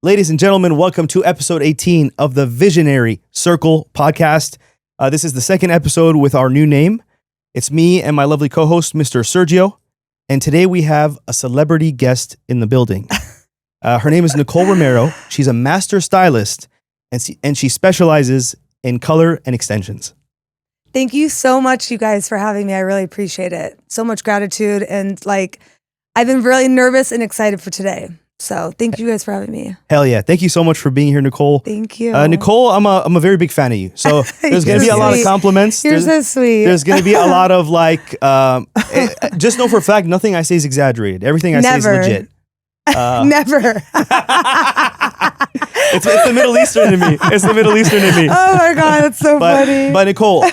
Ladies and gentlemen, welcome to episode 18 of the Visionary Circle podcast. This is the second episode with our new name. It's me and my lovely co-host, Mr. Sergio. And today we have a celebrity guest in the building. Her name is Nicole Romero. She's a master stylist and she specializes in color and extensions. Thank you so much, you guys, for having me. I really appreciate it. So much gratitude. And I've been really nervous and excited for today. So thank you guys for having me. Hell yeah. Thank you so much for being here, Nicole. Thank you. Nicole, I'm a very big fan of you. So there's going to be a lot of compliments. You're so sweet. There's going to be a lot of just know for a fact, nothing I say is exaggerated. Everything I say is legit. Never. It's the Middle Eastern in me. It's the Middle Eastern in me. Oh my God, that's so funny. But Nicole,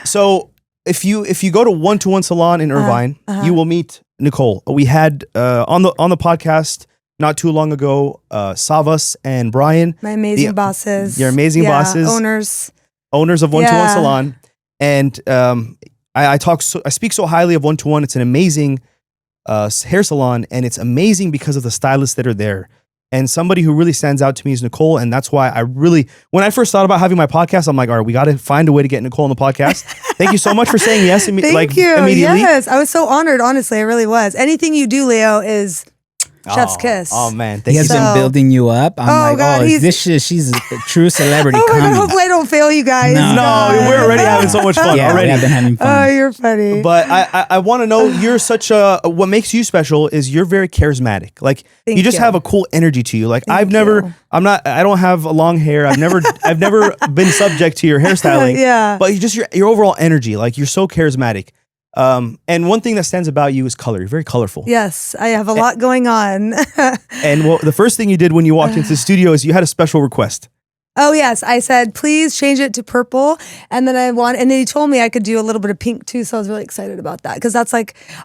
so if you go to One-to-One Salon in Irvine, you will meet Nicole. We had on the podcast not too long ago, Savas and Brian, my amazing bosses. Your amazing bosses, owners of One-to-One Salon, and I speak so highly of One-to-One. It's an amazing hair salon, and it's amazing because of the stylists that are there. And somebody who really stands out to me is Nicole, and that's why when I first thought about having my podcast, I'm like, all right, we got to find a way to get Nicole on the podcast. Thank you so much for saying yes. Thank you. Immediately. Yes, I was so honored. Honestly, I really was. Anything you do, Leo, is chef's kiss. Oh man, he has been building you up. I'm God, she's a true celebrity. Oh my God, hopefully I don't fail you guys. No, we're already having so much fun. Yeah, already. I've been having fun. Oh, you're funny. But I want to know, you're what makes you special is you're very charismatic. Like you just have a cool energy to you. Like I don't have long hair. I've never been subject to your hairstyling. Yeah. But just your overall energy, like you're so charismatic. And one thing that stands about you is color. You're very colorful. Yes, I have a lot going on. And the first thing you did when you walked into the studio is you had a special request. Oh yes, I said please change it to purple, and then and then he told me I could do a little bit of pink too. So I was really excited about that because that's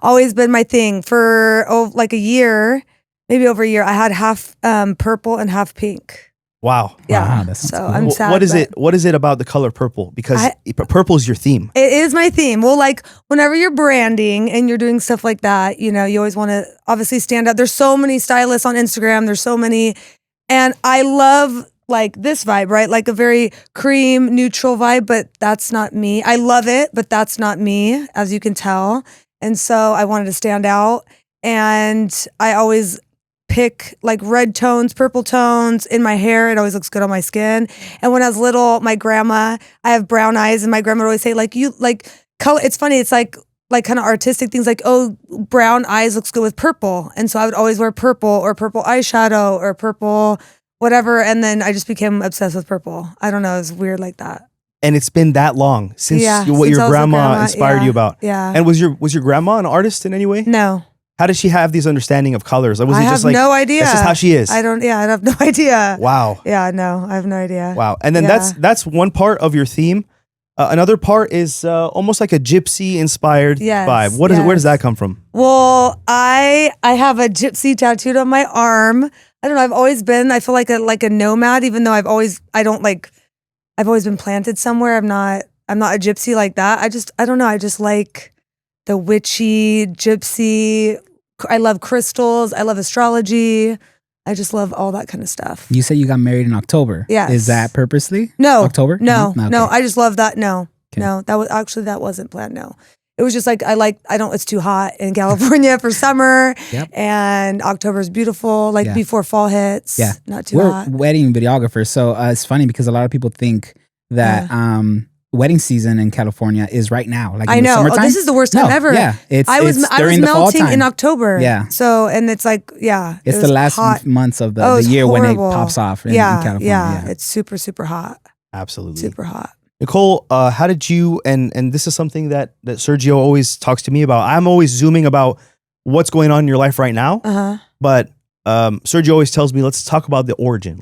always been my thing for a year, maybe over a year. I had half purple and half pink. Wow. Yeah. Wow, so cool. I'm sad. What is it about the color purple? Because purple is your theme. It is my theme. Well, whenever you're branding and you're doing stuff like that, you always want to obviously stand out. There's so many stylists on Instagram. There's so many, and I love this vibe, right? Like a very cream neutral vibe, but that's not me. I love it, but that's not me, as you can tell. And so I wanted to stand out, and I always pick red tones, purple tones in my hair. It always looks good on my skin. And when I was little, my grandma, I have brown eyes, and my grandma would always say color. It's funny. It's kind of artistic things brown eyes looks good with purple. And so I would always wear purple or purple eyeshadow or purple whatever. And then I just became obsessed with purple. I don't know. It was weird like that. And it's been that long since what your grandma inspired you about. Yeah. And was your grandma an artist in any way? No. How does she have these understanding of colors? I have no idea. That's just how she is. I have no idea. Wow. Yeah, no, I have no idea. Wow. And then that's one part of your theme. Another part is almost like a gypsy inspired vibe. Where does that come from? Well, I have a gypsy tattooed on my arm. I don't know. I've always been. I feel like a nomad, even though I've always been planted somewhere. I'm not a gypsy like that. I don't know. I just like the witchy gypsy. I love crystals. I love astrology. I just love all that kind of stuff. You said you got married in October. Yes. Is that purposely? No. October? No. Okay. No. I just love that. No. Okay. No. That wasn't planned. No. It was just it's too hot in California for summer. Yep. And October's beautiful, before fall hits. Yeah. Not too hot. We're wedding videographers. So it's funny because a lot of people think that wedding season in California is right now. I know. This is the worst time ever. Yeah. I was melting in October. Yeah. So, and it's it's the last months of the year horrible. when it pops off in California. Yeah. It's super, super hot. Absolutely. Super hot. Nicole, how did you, and this is something that Sergio always talks to me about. I'm always zooming about what's going on in your life right now. But Sergio always tells me, let's talk about the origin.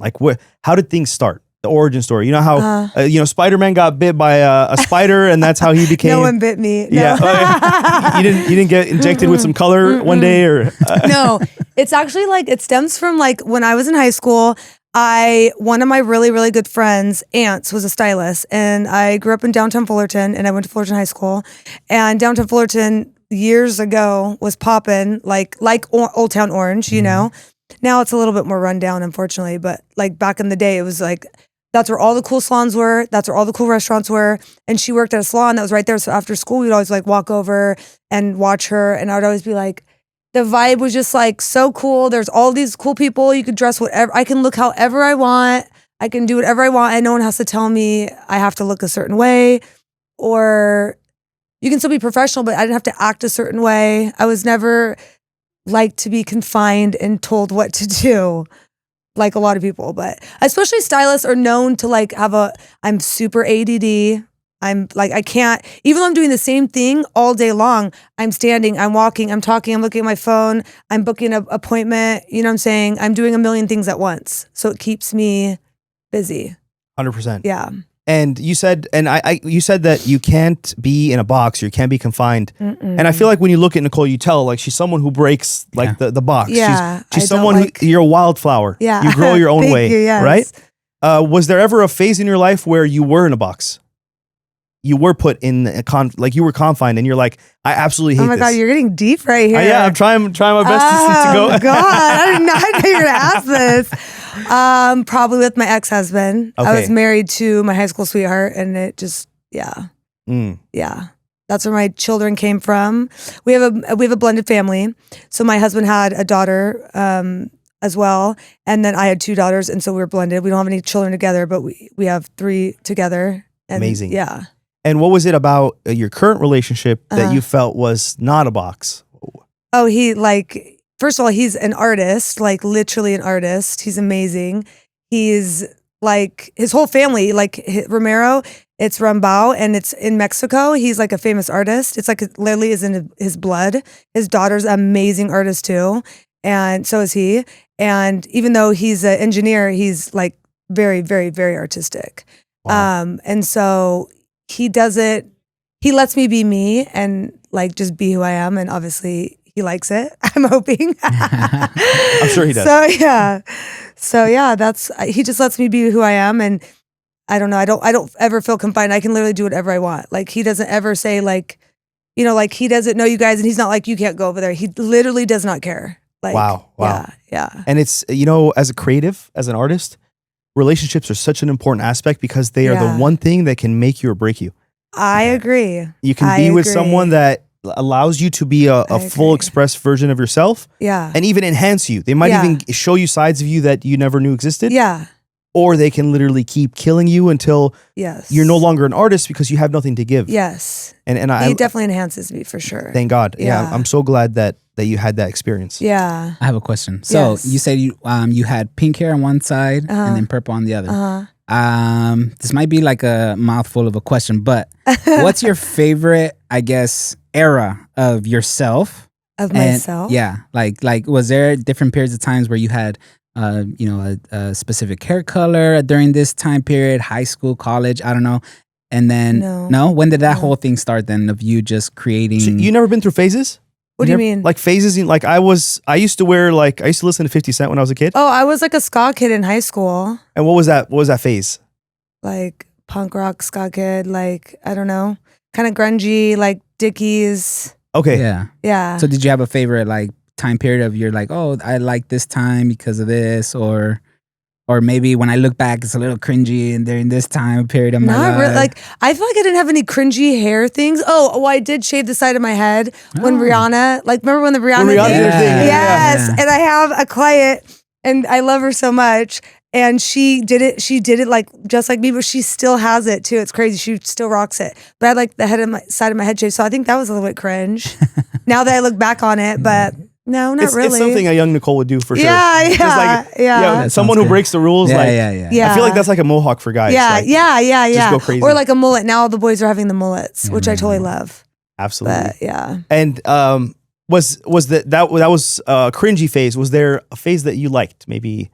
How did things start? The origin story. You know how Spider-Man got bit by a spider, and that's how he became. No one bit me. No. Yeah, you didn't get injected with some color one day, or no. It's actually it stems from when I was in high school. One of my really, really good friends' aunts was a stylist, and I grew up in downtown Fullerton, and I went to Fullerton High School, and downtown Fullerton years ago was popping like Old Town Orange, you know. Now it's a little bit more rundown, unfortunately. But like back in the day, it was like, that's where all the cool salons were. That's where all the cool restaurants were. And she worked at a salon that was right there. So after school, we'd always like walk over and watch her. And I would always be like, the vibe was just like so cool. There's all these cool people. You could dress whatever. I can look however I want. I can do whatever I want. And no one has to tell me I have to look a certain way. Or you can still be professional, but I didn't have to act a certain way. I was never like to be confined and told what to do. Like a lot of people, but especially stylists are known to like I'm super ADD. I'm like, I can't, even though I'm doing the same thing all day long, I'm standing, I'm walking, I'm talking, I'm looking at my phone, I'm booking an appointment, you know what I'm saying? I'm doing a million things at once. So it keeps me busy. 100%. Yeah. And you said, you said that you can't be in a box, or you can't be confined. And I feel like when you look at Nicole, you tell like she's someone who breaks like the box. Yeah, she's someone who, you're a wildflower. Yeah. You grow your own Thank way, you, yes. right? Was there ever a phase in your life where you were in a box? You were put in you were confined, and you're like, I absolutely hate this. Oh my God, you're getting deep right here. Yeah, I'm trying my best to go. Oh God, I did not know you were gonna ask this. Probably with my ex-husband. Okay. I was married to my high school sweetheart, and it just, yeah. That's where my children came from. We have a blended family. So my husband had a daughter as well, and then I had 2 daughters, and so we were blended. We don't have any children together, but we have 3 together. And amazing. Yeah. And what was it about your current relationship that you felt was not a box? Oh, first of all, he's an artist, like literally an artist. He's amazing. He's like, his whole family, like Romero, it's Rambao, and it's in Mexico. He's like a famous artist. It's like it literally is in his blood. His daughter's an amazing artist too. And so is he. And even though he's an engineer, he's like very, very, very artistic. Wow. And so he lets me be me and like just be who I am. And obviously he likes it. I'm hoping. I'm sure he does. So yeah, he just lets me be who I am. And I don't know. I don't ever feel confined. I can literally do whatever I want. Like he doesn't ever say like, you know, like he doesn't know you guys, and he's not like, you can't go over there. He literally does not care. Like, wow. Yeah. And it's, you know, as a creative, as an artist, relationships are such an important aspect because they are the one thing that can make you or break you. I agree. You can be with someone that allows you to be a full expressed version of yourself. Yeah. And even enhance you. They might even show you sides of you that you never knew existed. Yeah. Or they can literally keep killing you until you're no longer an artist because you have nothing to give. Yes. And he definitely enhances me for sure. Thank God. Yeah. I'm so glad that you had that experience. Yeah. I have a question. So you said you had pink hair on one side and then purple on the other. This might be like a mouthful of a question, but what's your favorite, I guess, era of yourself? Of myself? Yeah. Like was there different periods of times where you had a specific hair color during this time period, high school, college, I don't know. And then no? When did that whole thing start then of you just creating? So you never been through phases? What do you mean? Like phases? Like I used to listen to 50 Cent when I was a kid. Oh, I was like a ska kid in high school. And what was that? What was that phase? Like punk rock ska kid, like, I don't know, kind of grungy, like Dickies. Okay. Yeah. Yeah. So did you have a favorite like time period of you're like, oh, I like this time because of this, or maybe when I look back, it's a little cringy, and during this time period of my life. Really, like I feel like I didn't have any cringy hair things. Oh, well, I did shave the side of my head when Rihanna, like remember when the Rihanna did thing? her thing? Yes, and I have a client, and I love her so much, and she did it like just like me, but she still has it too. It's crazy. She still rocks it. But I had like the side of my head shaved, so I think that was a little bit cringe. Now that I look back on it, but. No, not really. It's something a young Nicole would do for sure. Yeah. Someone who breaks the rules. Yeah. I feel like that's like a mohawk for guys. Yeah. Just go crazy. Or like a mullet. Now all the boys are having the mullets, which I totally love. Absolutely. But, yeah. And was that was a cringy phase? Was there a phase that you liked? Maybe.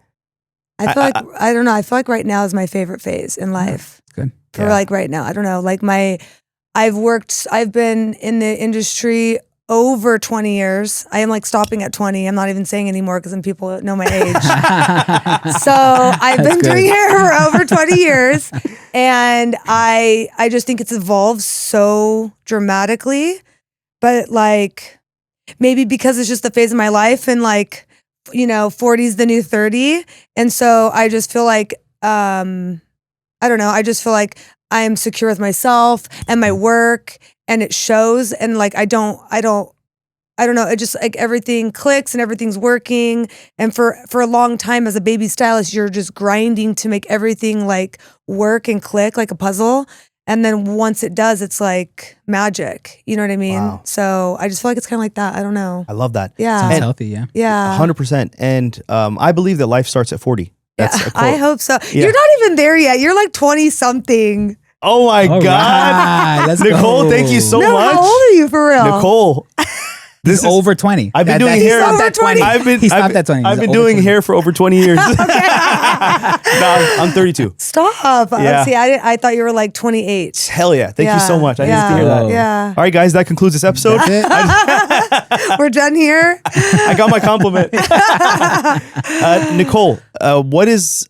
I feel I don't know. I feel like right now is my favorite phase in life. Good. For like right now, I don't know. Like I've been in the industry over 20 years. I am like stopping at 20. I'm not even saying anymore because then people know my age. So I've been doing hair for over 20 years. And I just think it's evolved so dramatically. But like maybe because it's just the phase of my life, and like 40's the new 30. And so I just feel like, I don't know. I just feel like I'm secure with myself and my work, and it shows. And like, I don't know. It just like everything clicks and everything's working. And for a long time as a baby stylist, you're just grinding to make everything like work and click like a puzzle. And then once it does, it's like magic. You know what I mean? Wow. So I just feel like it's kind of like that. I don't know. I love that. Yeah. Sounds healthy, yeah. Yeah. 100%. And I believe that life starts at 40. That's a quote. I hope so. Yeah. You're not even there yet. You're like 20 something. Oh my All God. right, let's Nicole, go. thank you so No, much. how old are you for real? Nicole. He's over 20. I've been doing hair. He's over 20. He stopped at 20. I've He's been over doing 20. hair for over 20 years. No, I'm 32. Stop. Yeah. See, I thought you were like 28. Hell yeah. Thank you so much. I needed to hear that. Yeah. All right, guys, that concludes this episode. That's it. We're done here. I got my compliment. Nicole, what is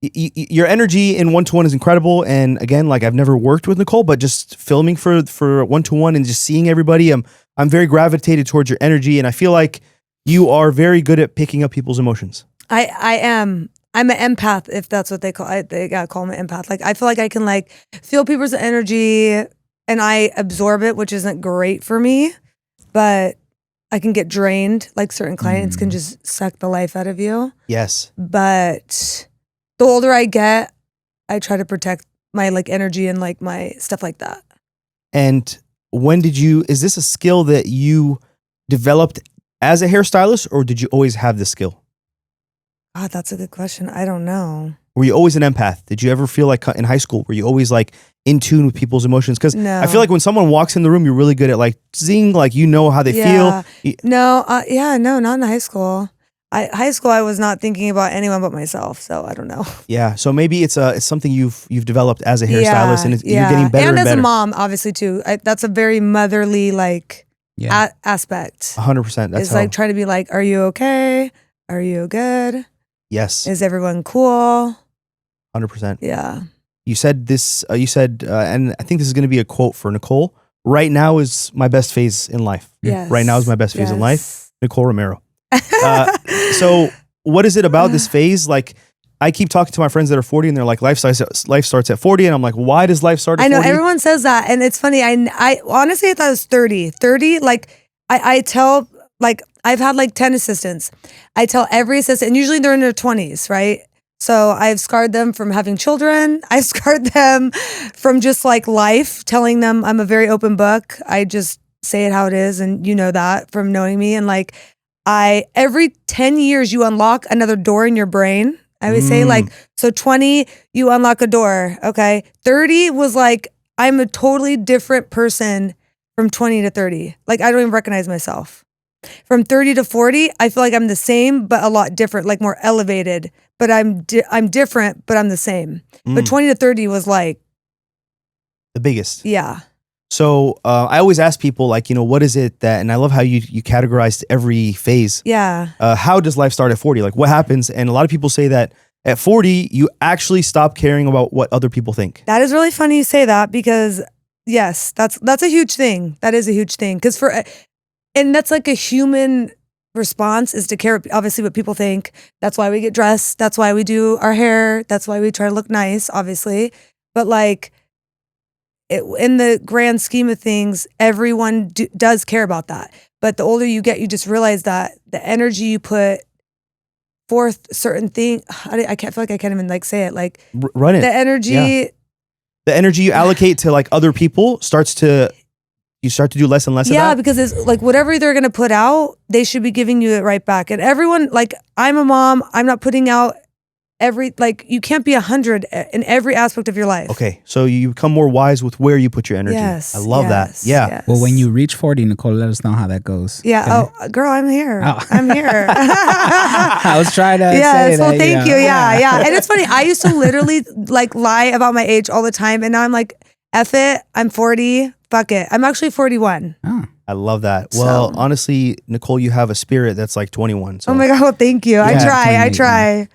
your energy in one-to-one is incredible. And again, like I've never worked with Nicole, but just filming for one-to-one and just seeing everybody, I'm very gravitated towards your energy. And I feel like you are very good at picking up people's emotions. I am. I'm an empath, if that's what they call. They gotta call me an empath. Like I feel like I can like feel people's energy and I absorb it, which isn't great for me, but I can get drained. Like certain clients can just suck the life out of you. Yes. But the older I get, I try to protect my like energy and like my stuff like that. And is this a skill that you developed as a hairstylist, or did you always have this skill? God, that's a good question. I don't know. Were you always an empath? Did you ever feel like in high school, were you always like in tune with people's emotions? Because No. I feel like when someone walks in the room, you're really good at like seeing, like, you know how they Yeah. feel. No, not in high school. High school, I was not thinking about anyone but myself. So I don't know. Yeah. So maybe it's something you've developed as a hairstylist, and you're getting better and as better. a mom, obviously too. That's a very motherly like Yeah. aspect. 100%. That's It's like trying to be like, are you okay? Are you good? yes, Is everyone cool? 100%. Yeah. You said this. You said, and I think this is going to be a quote for Nicole. Right now is my best phase in life. Yes. Right now is my best phase in life. Yes. Nicole Romero. So what is it about this phase? Like, I keep talking to my friends that are 40 and they're like, life starts at 40. And I'm like, why does life start at 40? I know everyone says that. And it's funny. I honestly, I thought it was 30. 30, like I tell, like I've had like 10 assistants. I tell every assistant, and usually they're in their 20s, right? So I've scarred them from having children. I've scarred them from just like life, telling them I'm a very open book. I just say it how it is. And you know that from knowing me. And like every 10 years you unlock another door in your brain. I would say like, so 20, you unlock a door. Okay. 30 was like, I'm a totally different person from 20 to 30. Like I don't even recognize myself. From 30 to 40, I feel like I'm the same, but a lot different, like more elevated, but I'm different, but I'm the same. But 20 to 30 was like the biggest. Yeah. So I always ask people, like, what is it that, and I love how you categorized every phase. Yeah. How does life start at 40? Like, what happens? And a lot of people say that at 40, you actually stop caring about what other people think. That is really funny you say that, because yes, that's a huge thing. That is a huge thing. And that's like a human response, is to care obviously what people think. That's why we get dressed. That's why we do our hair. That's why we try to look nice, obviously. But like, in the grand scheme of things, everyone does care about that. But the older you get, you just realize that the energy you put forth, certain thing. I can't feel like I can't even like say it. Like run it. The energy. Yeah. The energy you allocate to like other people you start to do less and less of that. Yeah, because it's like whatever they're gonna put out, they should be giving you it right back. And everyone, like, I'm a mom. I'm not putting out you can't be 100 in every aspect of your life. Okay, so you become more wise with where you put your energy. Yes, I love that. Yeah. Yes. Well, when you reach 40, Nicole, let us know how that goes. Yeah. Okay? Oh, girl, I'm here. Oh. I'm here. I was trying to say Yes. Well, that, thank you. Yeah. And it's funny. I used to literally like lie about my age all the time, and now I'm like, F it. I'm 40. Fuck it. I'm actually 41. Oh. I love that. Well, honestly, Nicole, you have a spirit that's like 21. So. Oh my God. Well, thank you. I try.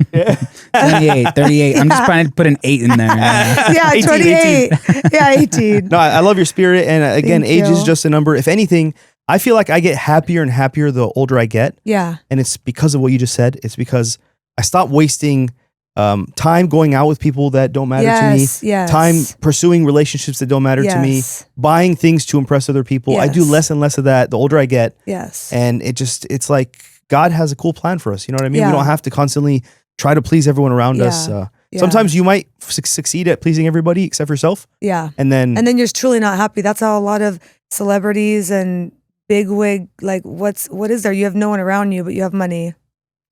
28, 38. I'm just trying to put an 8 in there. Yeah, 18, 28. 18. Yeah, 18. No, I love your spirit. And again, Thank age is you. just a number. If anything, I feel like I get happier and happier the older I get. Yeah. And it's because of what you just said. It's because I stopped wasting time going out with people that don't matter to me. Yes. Time pursuing relationships that don't matter to me. Buying things to impress other people. I do less and less of that the older I get. Yes. And it's like God has a cool plan for us. You know what I mean? Yeah. We don't have to constantly try to please everyone around us. Sometimes you might succeed at pleasing everybody except for yourself. Yeah. And then you're truly not happy. That's how a lot of celebrities and bigwig, like what is there? You have no one around you, but you have money,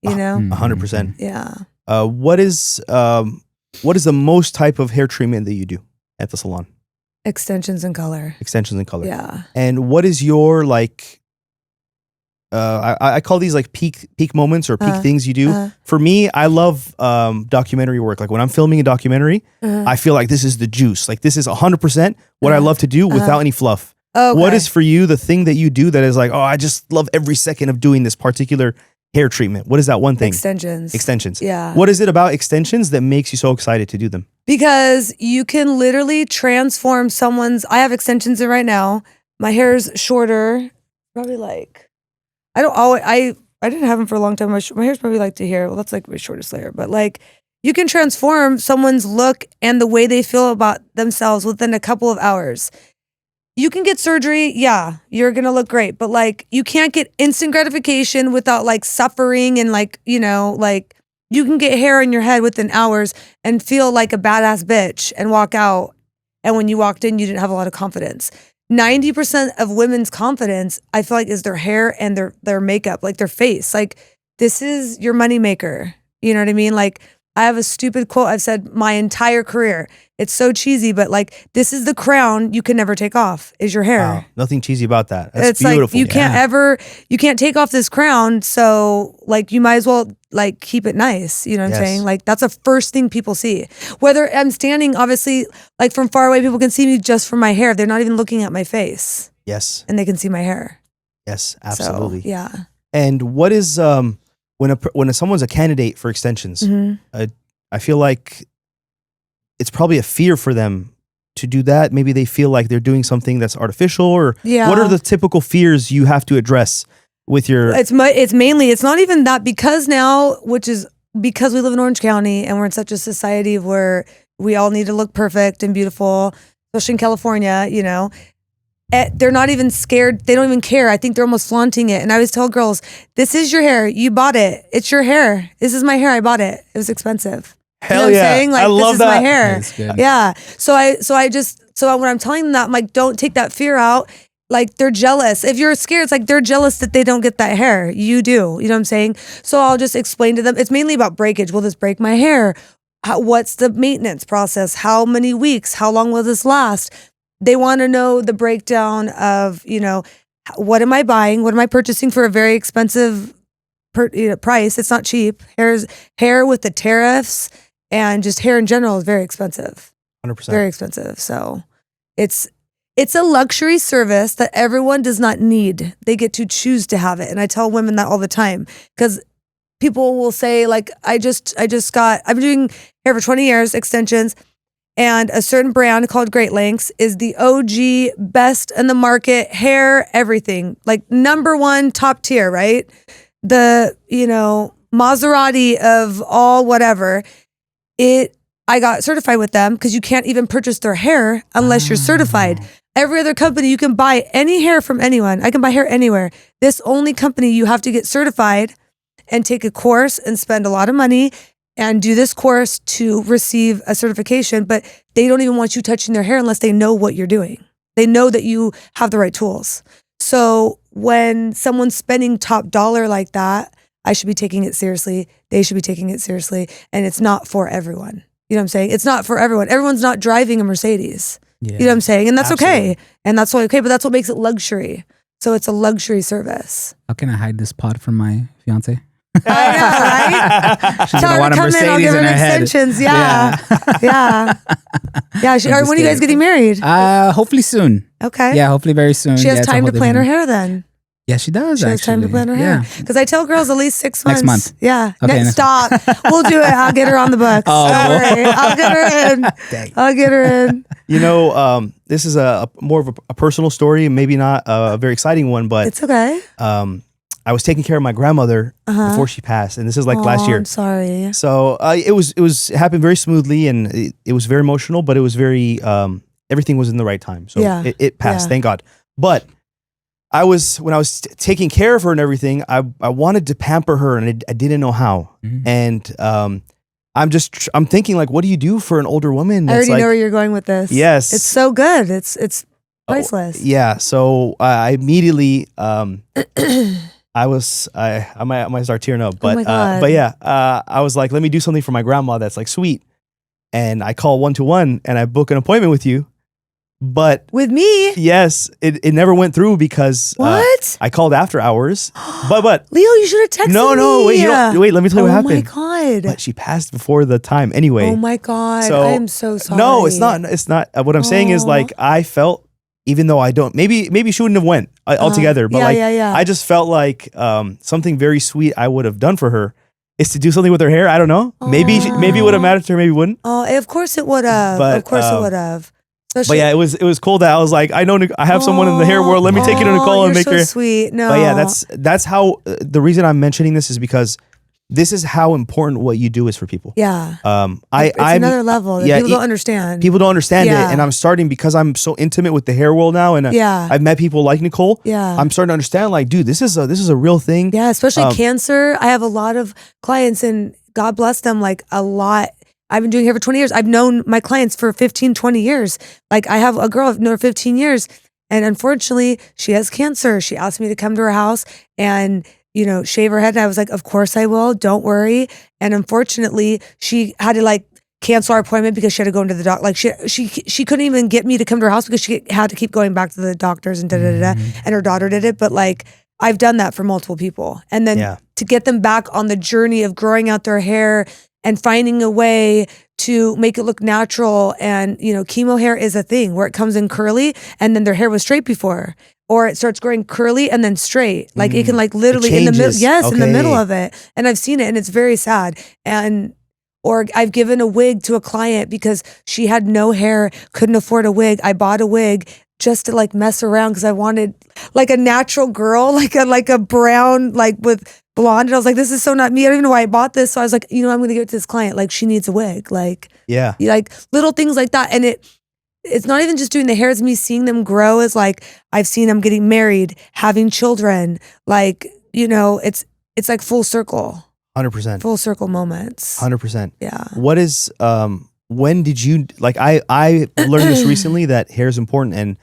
you know? 100%. Yeah. What is the most type of hair treatment that you do at the salon? Extensions and color. Extensions and color. Yeah. And what is your like, I call these like peak moments or peak things you do. For me, I love documentary work. Like when I'm filming a documentary, I feel like this is the juice. Like this is 100% what I love to do without any fluff. Okay. What is for you the thing that you do that is like, oh, I just love every second of doing this particular hair treatment? What is that one thing? Extensions. Yeah. What is it about extensions that makes you so excited to do them? Because you can literally transform I have extensions in right now. My hair's shorter, probably like, I didn't have them for a long time. My hair's probably like to here. Well, that's like my shortest layer. But like, you can transform someone's look and the way they feel about themselves within a couple of hours. You can get surgery, yeah, you're gonna look great, but like you can't get instant gratification without like suffering and like, you know, like you can get hair in your head within hours and feel like a badass bitch and walk out. And when you walked in, you didn't have a lot of confidence. 90% of women's confidence, I feel like, is their hair and their makeup, like their face. Like this is your moneymaker. You know what I mean? Like I have a stupid quote I've said my entire career. It's so cheesy, but like this is the crown you can never take off is your hair. Wow, nothing cheesy about that. That's it's beautiful. Like you can't take off this crown. So like you might as well like keep it nice. You know what I'm saying? Like that's the first thing people see. Whether I'm standing, obviously, like from far away, people can see me just from my hair. They're not even looking at my face. Yes. And they can see my hair. Yes, absolutely. So, yeah. And what is when someone's a candidate for extensions, I feel like it's probably a fear for them to do that. Maybe they feel like they're doing something that's artificial, or what are the typical fears you have to address with your? It's not even that, because we live in Orange County and we're in such a society where we all need to look perfect and beautiful, especially in California, you know. They're not even scared. They don't even care. I think they're almost flaunting it. And I always tell girls, this is your hair. You bought it. It's your hair. This is my hair. I bought it. It was expensive. Hell you know yeah. what I'm saying? Like, I love this is that. my hair. That's good. Yeah. So when I'm telling them that, I'm like, don't take that fear out. Like, they're jealous. If you're scared, it's like they're jealous that they don't get that hair. You do. You know what I'm saying? So I'll just explain to them. It's mainly about breakage. Will this break my hair? What's the maintenance process? How many weeks? How long will this last? They want to know the breakdown of, you know, what am I buying? What am I purchasing for a very expensive price? It's not cheap. Hair with the tariffs and just hair in general is very expensive. 100%. Very expensive. So it's a luxury service that everyone does not need. They get to choose to have it. And I tell women that all the time, because people will say, like, I've been doing hair for 20 years, extensions, and a certain brand called Great Lengths is the OG, best in the market, hair, everything. Like #1 top tier, right? The, you know, Maserati of all whatever. I got certified with them because you can't even purchase their hair unless you're certified. Every other company, you can buy any hair from anyone. I can buy hair anywhere. This only company, you have to get certified and take a course and spend a lot of money and do this course to receive a certification, but they don't even want you touching their hair unless they know what you're doing. They know that you have the right tools. So when someone's spending top dollar like that, I should be taking it seriously. They should be taking it seriously. And it's not for everyone. You know what I'm saying? It's not for everyone. Everyone's not driving a Mercedes. Yeah. You know what I'm saying? And that's okay. And that's okay, but that's what makes it luxury. So it's a luxury service. How can I hide this pod from my fiance? I know, right? She's Tell gonna her want to a come in, I'll Mercedes give her in her head. extensions. Yeah. Yeah. When are you guys getting married? Hopefully soon. Okay. Yeah, hopefully very soon. She has time to plan her hair then. Yeah, she does. She has time to plan her hair. Because I tell girls at least 6 months. Next month. Yeah. Okay, stop. We'll do it. I'll get her on the books. Oh, Don't worry. I'll get her in. Dang. I'll get her in. This is a more of a personal story, maybe not a very exciting one, but It's okay. I was taking care of my grandmother before she passed, and this is like last year. I'm sorry. So it happened very smoothly, and it was very emotional, but it was very everything was in the right time. So it passed, thank God. But when I was taking care of her and everything, I wanted to pamper her, and I didn't know how. Mhm. And I'm thinking like, what do you do for an older woman? I already know where you're going with this. Yes, it's so good. It's priceless. Yeah. So I immediately I might start tearing up, but I was like, let me do something for my grandma that's like sweet, and I call 121 and I book an appointment with you, but with me, yes, it never went through because what I called after hours, but Leo, you should have texted me. No, wait, let me tell you what happened. Oh my God! But she passed before the time anyway. Oh my God! So, I am so sorry. No, it's not. What I'm saying is like I felt. Even though I don't, maybe she wouldn't have went altogether, but I just felt like something very sweet I would have done for her is to do something with her hair. I don't know. Maybe it would have mattered to her, maybe it wouldn't. Oh, of course it would have. Of course it would have. But yeah, it was cool that I was like, I know I have someone in the hair world. Let me take it to Nicole and make her sweet. No, but yeah, that's how the reason I'm mentioning this is because this is how important what you do is for people. Yeah. I'm another level that people don't understand. People don't understand it. And I'm starting because I'm so intimate with the hair world now. And I've met people like Nicole. Yeah. I'm starting to understand like, dude, this is a real thing. Yeah. Especially cancer. I have a lot of clients and God bless them, like a lot. I've been doing hair for 20 years. I've known my clients for 15, 20 years. Like I have a girl I've known her 15 years. And unfortunately she has cancer. She asked me to come to her house and shave her head. And I was like, of course I will. Don't worry. And unfortunately, she had to like cancel our appointment because she had to go into the doctor. Like she couldn't even get me to come to her house because she had to keep going back to the doctors and And her daughter did it. But like, I've done that for multiple people. And then to get them back on the journey of growing out their hair and finding a way to make it look natural. And, chemo hair is a thing where it comes in curly and then their hair was straight before. Or it starts growing curly and then straight. Like it can like literally in the middle. Yes, in the middle of it. And I've seen it and it's very sad. Or I've given a wig to a client because she had no hair, couldn't afford a wig. I bought a wig just to like mess around because I wanted like a natural girl, like a brown, like with blonde. And I was like, this is so not me. I don't even know why I bought this. So I was like, I'm going to give it to this client. Like she needs a wig. Like, like little things like that. And it's not even just doing the hair, it's me seeing them grow as like, I've seen them getting married, having children, like, it's like full circle. 100%. Full circle moments. 100%. Yeah. What is, when did you, like I learned this recently that hair is important and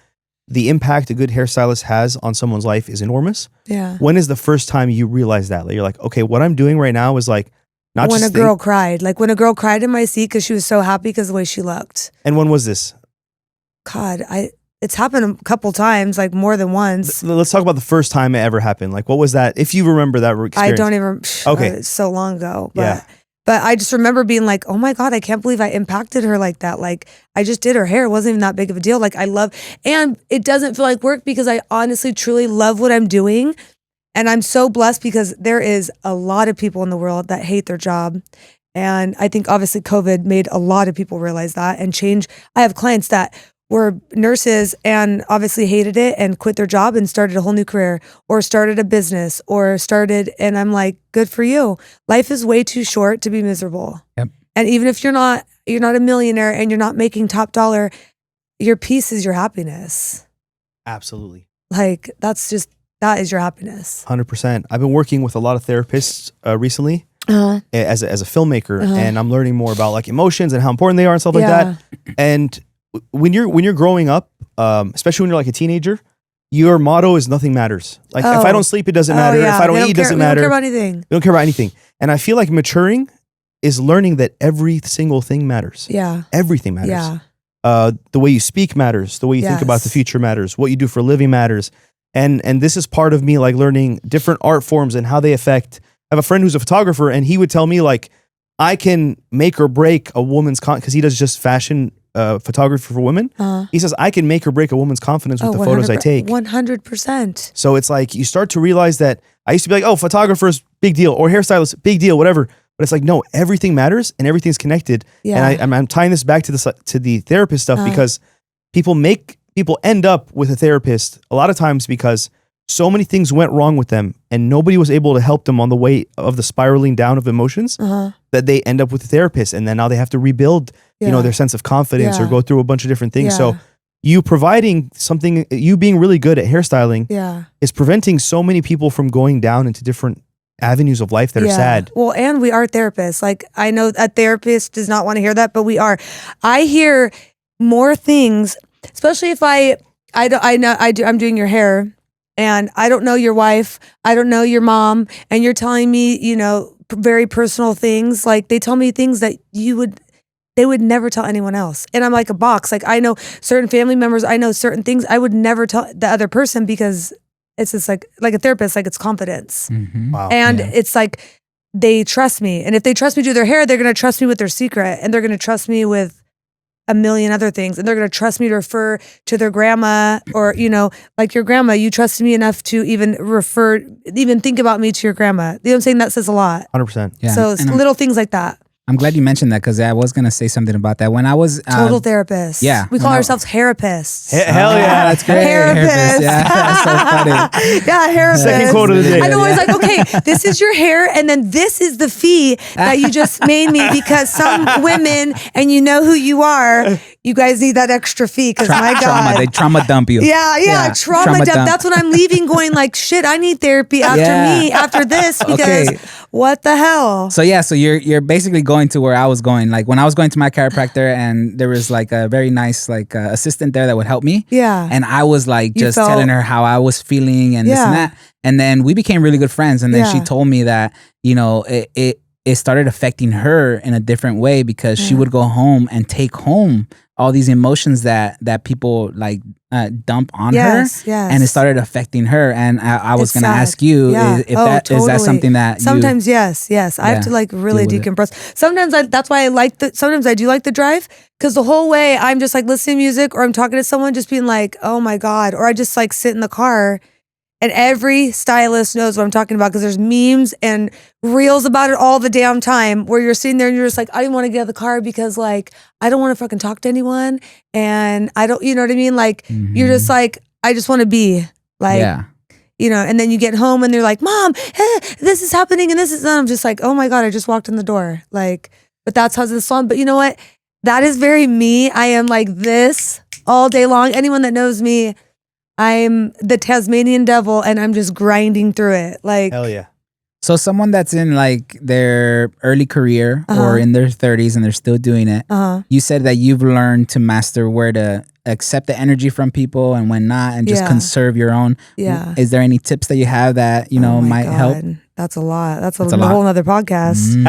the impact a good hairstylist has on someone's life is enormous. Yeah. When is the first time you realize that? Like, you're like, okay, what I'm doing right now is like, not when just a girl cried. Like when a girl cried in my seat because she was so happy because of the way she looked. And when was this? God, it's happened a couple times, like more than once. Let's talk about the first time it ever happened. Like, what was that? If you remember that experience. I don't even. Okay, it's so long ago. But I just remember being like, oh my God, I can't believe I impacted her like that. Like I just did her hair. It wasn't even that big of a deal. Like and it doesn't feel like work because I honestly, truly love what I'm doing. And I'm so blessed because there is a lot of people in the world that hate their job. And I think obviously COVID made a lot of people realize that and change. I have clients that were nurses and obviously hated it and quit their job and started a whole new career or started a business and I'm like, good for you. Life is way too short to be miserable. Yep. And even if you're not a millionaire and you're not making top dollar, your peace is your happiness. Absolutely. Like that is your happiness. 100%. I've been working with a lot of therapists recently as a filmmaker and I'm learning more about like emotions and how important they are and stuff like that. And when you're growing up, especially when you're like a teenager, your motto is nothing matters. Like if I don't sleep, it doesn't matter. Yeah. If I don't eat, it doesn't matter. We don't care about anything. We don't care about anything. And I feel like maturing is learning that every single thing matters. Yeah. Everything matters. Yeah. The way you speak matters. The way you think about the future matters. What you do for a living matters. And this is part of me like learning different art forms and how they affect. I have a friend who's a photographer and he would tell me like, I can make or break a woman's because he does just fashion photography for women. He says, I can make or break a woman's confidence with the photos I take. 100%. So it's like, you start to realize that I used to be like, oh, photographers, big deal, or hairstylist, big deal, whatever. But it's like, no, everything matters and everything's connected. Yeah. And I'm tying this back to the therapist stuff because people end up with a therapist a lot of times because so many things went wrong with them and nobody was able to help them on the way of the spiraling down of emotions that they end up with a therapist. And then now they have to rebuild, their sense of confidence or go through a bunch of different things. So you providing something, you being really good at hairstyling is preventing so many people from going down into different avenues of life that are sad. Well, and we are therapists. Like, I know a therapist does not want to hear that, but we are. I hear more things, especially if I'm doing your hair and I don't know your wife, I don't know your mom, and you're telling me, very personal things. Like, they tell me things that they would never tell anyone else. And I'm like a box. Like, I know certain family members, I know certain things I would never tell the other person because it's just like a therapist, like it's confidence. Wow. And it's like, they trust me. And if they trust me to do their hair, they're going to trust me with their secret, and they're going to trust me with a million other things. And they're going to trust me to refer to their grandma or, like your grandma, you trusted me enough to even think about me to your grandma. You know what I'm saying? That says a lot. 100%. Yeah. So it's little things like that. I'm glad you mentioned that because I was going to say something about that. When I was... Total therapists. Yeah. We call ourselves hairapists. Hell yeah. That's great. Hairapists. Yeah, that's so funny. Yeah, hairapists. Second quote of the day. I know, always like, okay, this is your hair, and then this is the fee that you just made me because some women, and you know who you are, you guys need that extra fee because my God. They trauma dump you. Yeah. Trauma dump. That's when I'm leaving going like, shit, I need therapy after this because what the hell? So you're basically going to where I was going. Like when I was going to my chiropractor and there was like a very nice assistant there that would help me. Yeah. And I was like telling her how I was feeling and this and that. And then we became really good friends. And then she told me that, it started affecting her in a different way because she would go home and take home all these emotions that people like dump on her, and it started affecting her. And I was going to ask you if that is that something that sometimes yes, I have to like really decompress. Sometimes that's why I like sometimes I do like the drive because the whole way I'm just like listening to music or I'm talking to someone, just being like, oh my God, or I just like sit in the car. And every stylist knows what I'm talking about because there's memes and reels about it all the damn time where you're sitting there and you're just like, I didn't want to get out of the car because like, I don't want to fucking talk to anyone. And I don't, you know what I mean? Like, you're just like, I just want to be like, and then you get home and they're like, Mom, this is happening and this is, and I'm just like, oh my God, I just walked in the door. Like, but that's how this song, but you know what? That is very me. I am like this all day long. Anyone that knows me, I'm the Tasmanian devil and I'm just grinding through it. Like, hell yeah. So someone that's in like their early career or in their 30s and they're still doing it, you said that you've learned to master where to accept the energy from people and when not, and just conserve your own. Yeah. Is there any tips that you have that, might help? That's a lot. That's a whole nother podcast.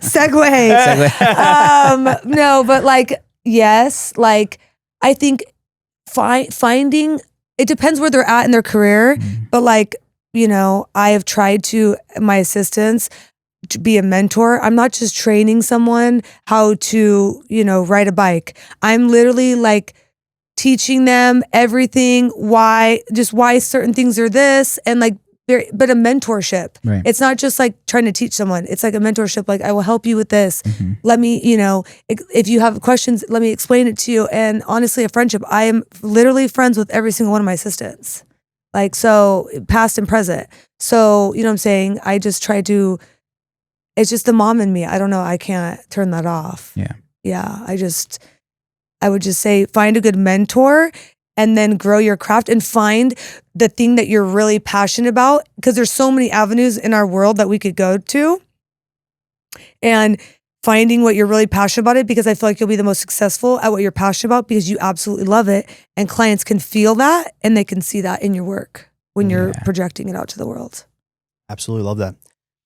Segue. No, but like, yes, like I think finding, it depends where they're at in their career, but like, I have tried to, my assistants, to be a mentor. I'm not just training someone how to, ride a bike. I'm literally like teaching them everything, why certain things are this, and like, but a mentorship. Right. It's not just like trying to teach someone. It's like a mentorship. Like, I will help you with this. Let me, if you have questions, let me explain it to you. And honestly, a friendship. I am literally friends with every single one of my assistants. Like, so past and present. So, you know what I'm saying? I just try to, it's just the mom in me. I don't know. I can't turn that off. Yeah. Yeah. I would just say, find a good mentor and then grow your craft and find the thing that you're really passionate about. Because there's so many avenues in our world that we could go to. And finding what you're really passionate about it, because I feel like you'll be the most successful at what you're passionate about because you absolutely love it. And clients can feel that and they can see that in your work when you're projecting it out to the world. Absolutely love that.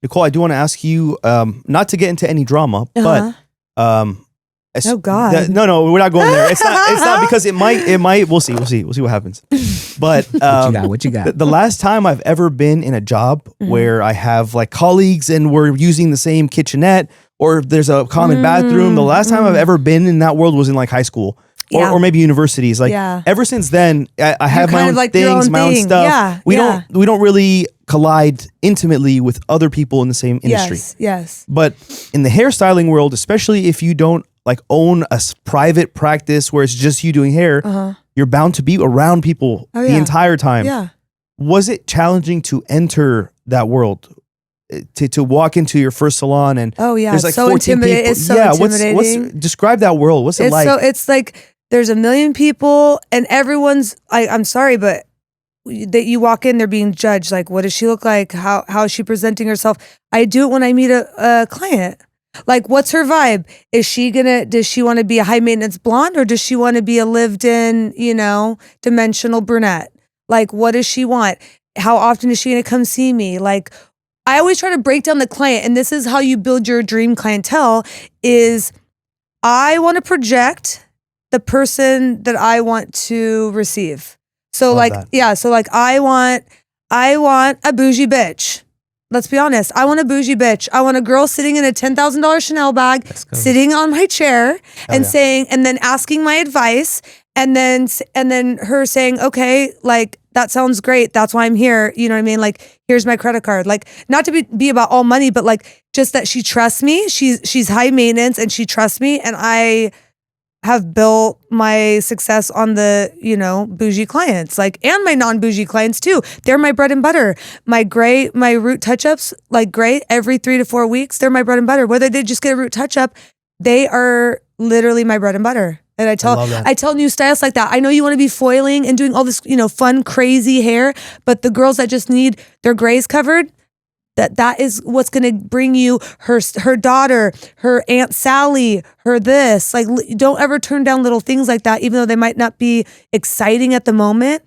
Nicole, I do want to ask you, not to get into any drama, but oh God! No, we're not going there. It's not because it might. We'll see what happens. But what you got? The last time I've ever been in a job where I have like colleagues and we're using the same kitchenette or there's a common bathroom. The last time I've ever been in that world was in like high school. or maybe universities. Like ever since then, I have my own like things, my own stuff. Yeah, we don't really collide intimately with other people in the same industry. Yes. But in the hairstyling world, especially if you don't like own a private practice where it's just you doing hair, you're bound to be around people the entire time. Yeah. Was it challenging to enter that world? To walk into your first salon and there's like so 14 intimidating. people. It's so intimidating. What's describe that world? What's it like? So it's like there's a million people and everyone's. I'm sorry, but that you walk in, they're being judged. Like, what does she look like? How is she presenting herself? I do it when I meet a client. Like, what's her vibe? Does she want to be a high maintenance blonde or does she want to be a lived in, dimensional brunette? Like, what does she want? How often is she going to come see me? Like, I always try to break down the client, and this is how you build your dream clientele is I want to project the person that I want to receive. So Love like, that. so like I want a bougie bitch. Let's be honest. I want a bougie bitch. I want a girl sitting in a $10,000 Chanel bag, sitting on my chair and saying, and then asking my advice. And then her saying, okay, like, that sounds great. That's why I'm here. You know what I mean? Like, here's my credit card. Like, not to be about all money, but like, just that she trusts me. She's high maintenance and she trusts me. And I have built my success on the, bougie clients, like, and my non-bougie clients too. They're my bread and butter. My root touch-ups, like gray, every 3 to 4 weeks, they're my bread and butter. Whether they just get a root touch-up, they are literally my bread and butter. And I tell new stylists like that, I know you want to be foiling and doing all this, fun, crazy hair, but the girls that just need their grays covered, that is what's going to bring you her daughter, her Aunt Sally, her this. Like, don't ever turn down little things like that, even though they might not be exciting at the moment.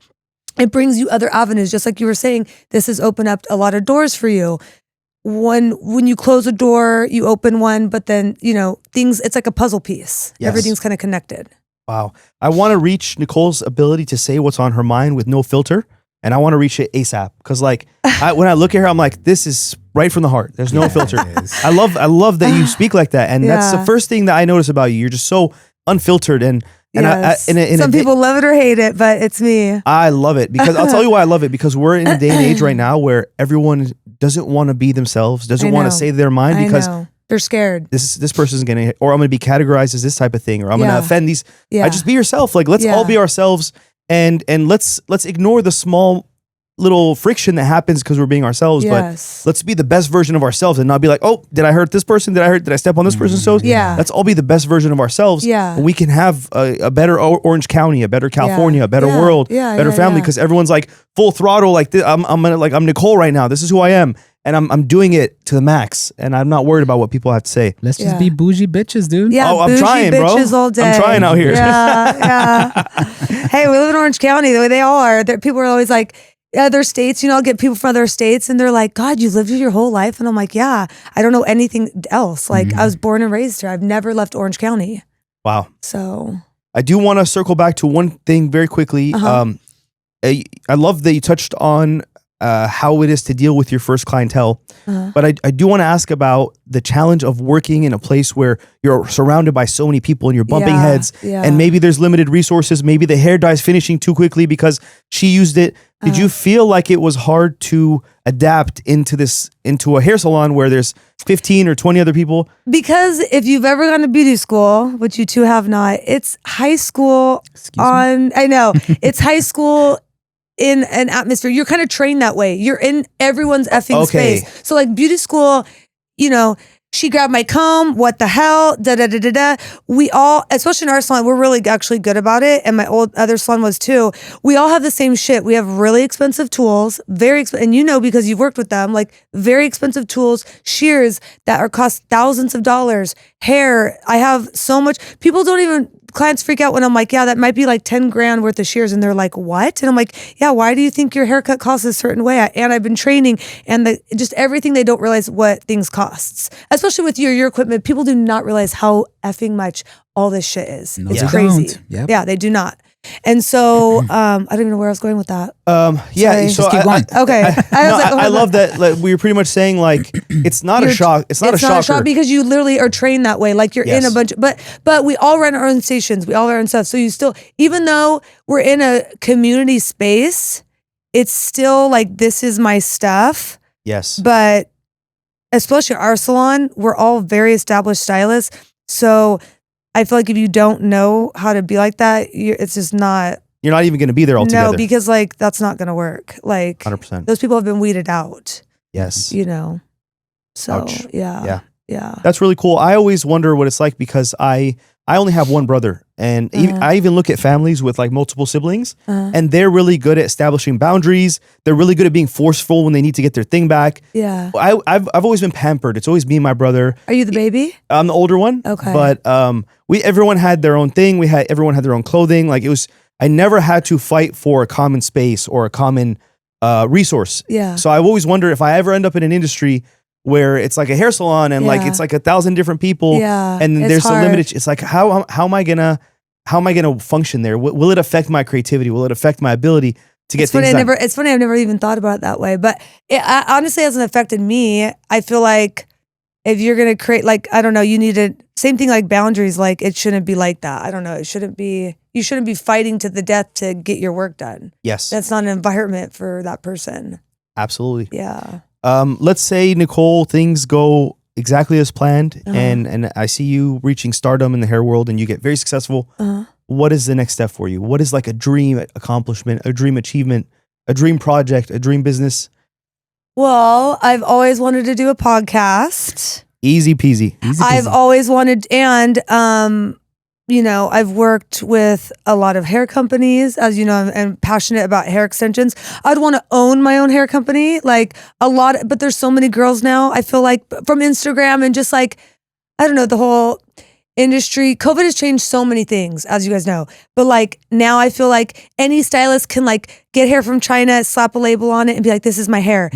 It brings you other avenues. Just like you were saying, this has opened up a lot of doors for you. When you close a door, you open one, but then, things, it's like a puzzle piece. Yes. Everything's kind of connected. Wow. I want to reach Nicole's ability to say what's on her mind with no filter. And I want to reach it ASAP. Because when I look at her, I'm like, this is right from the heart. There's no filter. I love that you speak like that. And that's the first thing that I notice about you. You're just so unfiltered. And some people love it or hate it, but it's me. I love it because I'll tell you why I love it, because we're in a day and age right now where everyone doesn't want to be themselves, doesn't want to say their mind because they're scared. This person's gonna, or I'm gonna be categorized as this type of thing, or I'm gonna offend these. Just be yourself. Like, let's all be ourselves, and let's ignore the small little friction that happens because we're being ourselves. But let's be the best version of ourselves and not be like, oh, did I hurt this person? Did I step on this person's toes? Let's all be the best version of ourselves. And we can have a better Orange County, a better California, a better world, better family, because everyone's like full throttle. Like, I'm Nicole right now. This is who I am. And I'm doing it to the max, and I'm not worried about what people have to say. Let's just be bougie bitches, dude. Yeah, I'm trying, bro. All day. I'm trying out here. Yeah. Hey, we live in Orange County. The way they all are. People are always like, other states, I'll get people from other states and they're like, God, you lived here your whole life? And I'm like, yeah, I don't know anything else. Like, I was born and raised here. I've never left Orange County. Wow. So I do want to circle back to one thing very quickly. I love that you touched on how it is to deal with your first clientele. But I do want to ask about the challenge of working in a place where you're surrounded by so many people and you're bumping heads and maybe there's limited resources. Maybe the hair dye's finishing too quickly because she used it. Did you feel like it was hard to adapt into a hair salon where there's 15 or 20 other people? Because if you've ever gone to beauty school, which you two have not, it's high school it's high school in an atmosphere. You're kind of trained that way. You're in everyone's effing space. So like beauty school, she grabbed my comb. What the hell? We all, especially in our salon, we're really actually good about it. And my other salon was too. We all have the same shit. We have really expensive tools, very expensive, and because you've worked with them, like very expensive tools, shears that cost thousands of dollars, hair. I have so much. Clients freak out when I'm like, yeah, that might be like 10 grand worth of shears. And they're like, what? And I'm like, yeah, why do you think your haircut costs a certain way? And I've been training and just everything, they don't realize what things costs. Especially with your equipment, people do not realize how effing much all this shit is. No, it's they crazy. don't. Yep. Yeah, they do not. And so I don't even know where I was going with that. Yeah, Sorry. so Just keep going. Okay. I love that. Like, we were pretty much saying like it's not a shock. It's not a shocker because you literally are trained that way. Like you're in a bunch, but we all run our own stations. We all run our own stuff. So you still, even though we're in a community space, it's still like this is my stuff. Yes. But especially our salon, we're all very established stylists. So I feel like if you don't know how to be like that, it's just not. You're not even going to be there altogether. No, because like that's not going to work. Like 100%. Those people have been weeded out. Yes. You know. So Ouch. yeah. That's really cool. I always wonder what it's like because I only have one brother, and I even look at families with like multiple siblings, and they're really good at establishing boundaries. They're really good at being forceful when they need to get their thing back. Yeah. I've always been pampered. It's always me and my brother. Are you the baby? I'm the older one. Okay. But everyone had their own thing. Everyone had their own clothing. Like I never had to fight for a common space or a common resource. Yeah. So I've always wondered if I ever end up in an industry where it's like a hair salon and like it's like 1,000 different people, and there's a limited. It's like how am I gonna function there? Will it affect my creativity? Will it affect my ability to get things done? It's funny. I've never even thought about it that way, but it honestly hasn't affected me. I feel like if you're gonna create, like, I don't know, you need to same thing like boundaries. Like it shouldn't be like that. I don't know. It shouldn't be. You shouldn't be fighting to the death to get your work done. Yes, that's not an environment for that person. Absolutely. Yeah. Let's say, Nicole, things go exactly as planned, and I see you reaching stardom in the hair world, and you get very successful. What is the next step for you? What is like a dream accomplishment, a dream achievement, a dream project, a dream business? Well, I've always wanted to do a podcast. Easy peasy. I've always wanted, and you know, I've worked with a lot of hair companies. As you know, I'm passionate about hair extensions. I'd want to own my own hair company, like a lot, but there's so many girls now, I feel like, from Instagram and just like, I don't know, the whole industry. COVID has changed so many things, as you guys know. But like now I feel like any stylist can like get hair from China, slap a label on it and be like, this is my hair.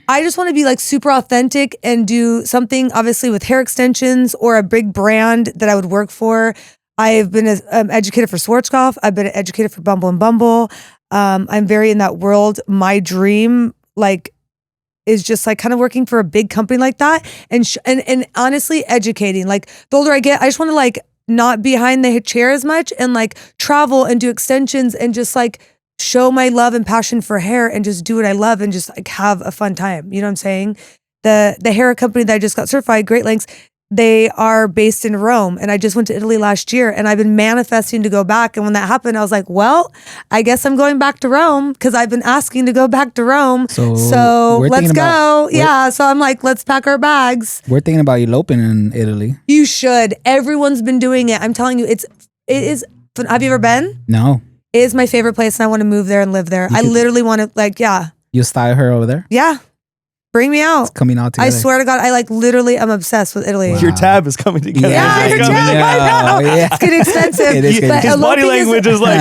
I just want to be like super authentic and do something obviously with hair extensions or a big brand that I would work for. I've been educated for Schwarzkopf. I've been educated for Bumble and Bumble. I'm very in that world. My dream, like, is just like kind of working for a big company like that, and honestly educating. Like the older I get, I just want to like not behind the chair as much and like travel and do extensions and just like show my love and passion for hair and just do what I love and just like have a fun time. You know what I'm saying? The hair company that I just got certified, Great Lengths, they are based in Rome, and I just went to Italy last year, and I've been manifesting to go back. And when that happened, I was like, well, I guess I'm going back to Rome because I've been asking to go back to Rome. So let's go. So I'm like, let's pack our bags. We're thinking about eloping in Italy. You should. Everyone's been doing it. I'm telling you, it is. Have you ever been? No. It is my favorite place, and I want to move there and live there. I literally want to, like, You'll style her over there? Yeah. Bring me out. It's coming out together. I swear to God, I like literally am obsessed with Italy. Wow. Your tab is coming together. Yeah, your tab. I know. It's getting expensive. His body language is like.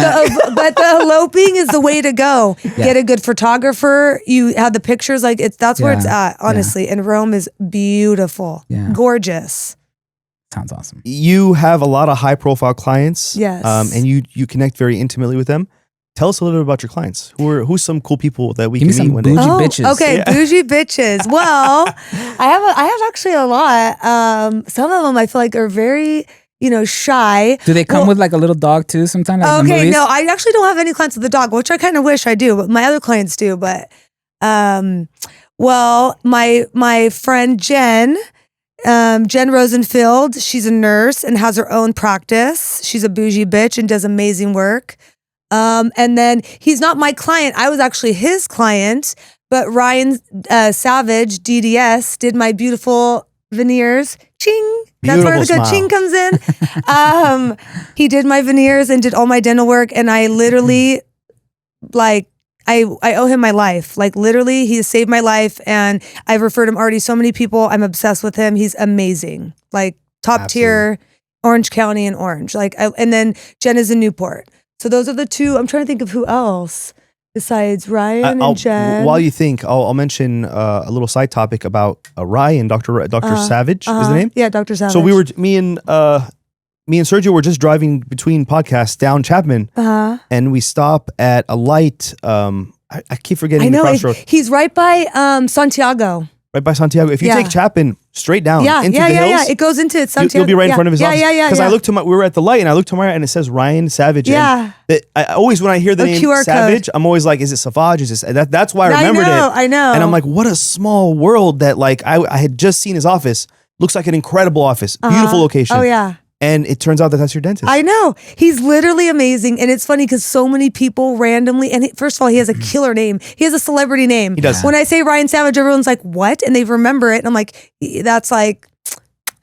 But the eloping is the way to go. Get a good photographer. You have the pictures. Like that's where it's at, honestly. And Rome is beautiful. Gorgeous. Sounds awesome. You have a lot of high profile clients. Yes. And you connect very intimately with them. Tell us a little bit about your clients. Who's some cool people that we can meet when bougie bitches. Okay, bougie bitches. Well, I have actually a lot. Some of them I feel like are very, shy. Do they come with like a little dog too sometimes? Like okay, no, I actually don't have any clients with a dog, which I kind of wish I do, but my other clients do. But well, my friend Jen Rosenfield, she's a nurse and has her own practice. She's a bougie bitch and does amazing work. And then he's not my client. I was actually his client, but Ryan Savage, DDS, did my beautiful veneers. Ching. That's where the good ching comes in. He did my veneers and did all my dental work. And I literally, I owe him my life. Like literally, he has saved my life. And I've referred him already so many people. I'm obsessed with him. He's amazing. Like top tier, Orange County and Orange. And then Jen is in Newport. So those are the two. I'm trying to think of who else besides Ryan and Jen. While you think, I'll mention a little side topic about Ryan, Dr. Savage is the name? Yeah, Dr. Savage. So me and me and Sergio were just driving between podcasts down Chapman, and we stop at a light. I keep forgetting the crossroad. He's right by Santiago. Right by Santiago. If you take Chapman straight down into the hills, it goes into Santiago. You'll be right in front of his office. Because I looked to we were at the light and I looked to my right and it says Ryan Savage. Yeah. And I always, when I hear the name QR Savage, I'm always like, is it Savage? Is this? That's why I remembered it. I know. And I'm like, what a small world that like I had just seen his office. Looks like an incredible office. Beautiful location. Oh yeah. And it turns out that that's your dentist. I know. He's literally amazing. And it's funny because so many people randomly, and first of all, he has a killer name. He has a celebrity name. He does. When I say Ryan Savage, everyone's like, what? And they remember it. And I'm like, that's like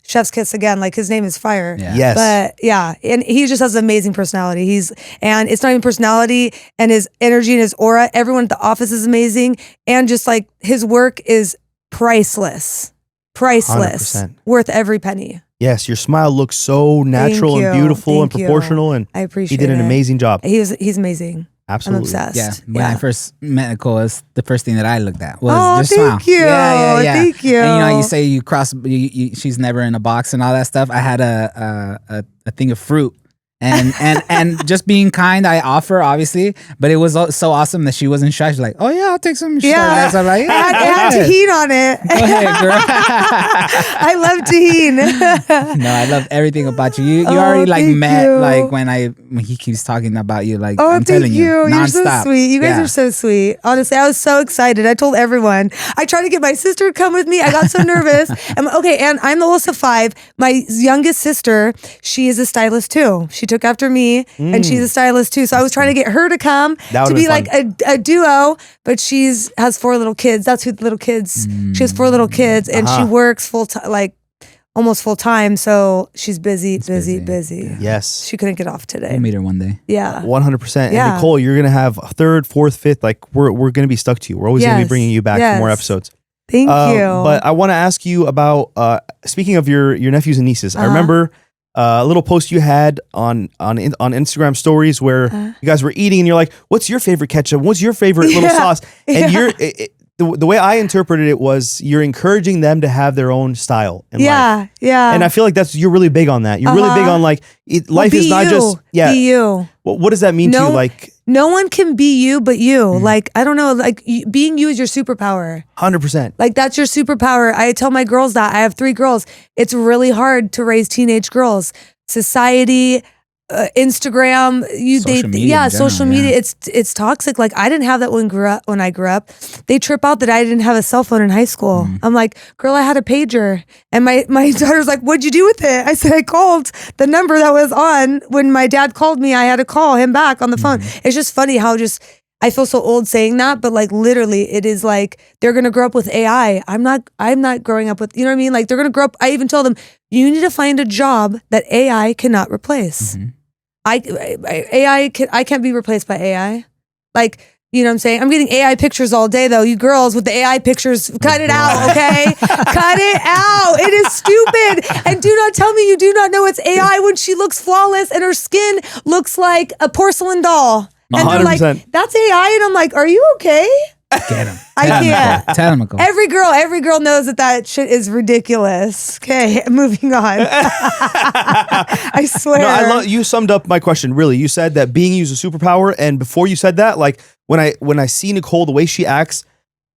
chef's kiss again. Like his name is fire. Yeah. Yes. But yeah, and he just has an amazing personality. And it's not even personality, and his energy and his aura. Everyone at the office is amazing. And just like his work is priceless. 100%. Worth every penny. Yes, your smile looks so natural and beautiful and proportional, and I appreciate he did an amazing job. He's amazing. Absolutely. I'm obsessed. Yeah. When I first met Nicole, the first thing that I looked at was your thank smile. you. Yeah. Thank you. And you say you cross. She's never in a box and all that stuff. I had a thing of fruit. And just being kind, I offer obviously, but it was so awesome that she wasn't shy. She's like, "Oh yeah, I'll take some." Yeah, so I'm like, it had tahini on it. Go ahead, girl. I love tahini. No, I love everything about you. You already like met you. like when he keeps talking about you. Like Oh, I'm telling you, You're nonstop. so sweet. You guys are so sweet. Honestly, I was so excited. I told everyone. I tried to get my sister to come with me. I got so nervous. And I'm the oldest of 5. My youngest sister, she is a stylist too. She took after me, and she's a stylist too. So I was trying to get her to come to be like a duo, but has 4 little kids. That's who the little kids. She has 4 little kids, and she works full time, like almost full time. So she's busy. Yeah. Yes. She couldn't get off today. We'll meet her one day. Yeah. 100%. Yeah. And Nicole, you're gonna have 3rd, 4th, 5th. Like we're gonna be stuck to you. We're always gonna be bringing you back for more episodes. Thank you. But I want to ask you about speaking of your nephews and nieces. I remember a little post you had on Instagram stories where you guys were eating and you're like, what's your favorite ketchup? What's your favorite little sauce? And the way I interpreted it was you're encouraging them to have their own style in life. Yeah. And I feel like you're really big on that. You're really big on like life is not just be you. What does that mean to you? Like no one can be you but you. Like I don't know. Like being you is your superpower. 100%. Like that's your superpower. I tell my girls that. I have 3 girls. It's really hard to raise teenage girls. Society, Instagram, social media. It's toxic. Like I didn't have that when I grew up. They trip out that I didn't have a cell phone in high school. I'm like, girl, I had a pager, and my daughter's like, what'd you do with it? I said I called the number that was on when my dad called me. I had to call him back on the phone. It's just funny how I feel so old saying that, but like literally it is like they're going to grow up with AI. I'm not growing up with, you know what I mean? Like they're going to grow up. I even told them, you need to find a job that AI cannot replace. I can't be replaced by AI. Like, you know what I'm saying? I'm getting AI pictures all day though. You girls with the AI pictures, cut it out, okay? Cut it out. It is stupid. And do not tell me you do not know it's AI when she looks flawless and her skin looks like a porcelain doll. And 100%. they're like, that's AI. And I'm like, are you okay? Get him. I can't. Tell him, Nicole. Every girl knows that shit is ridiculous. Okay, moving on. I swear. No, I love you summed up my question. Really, you said that being you is a superpower, and before you said that, like when I see Nicole, the way she acts,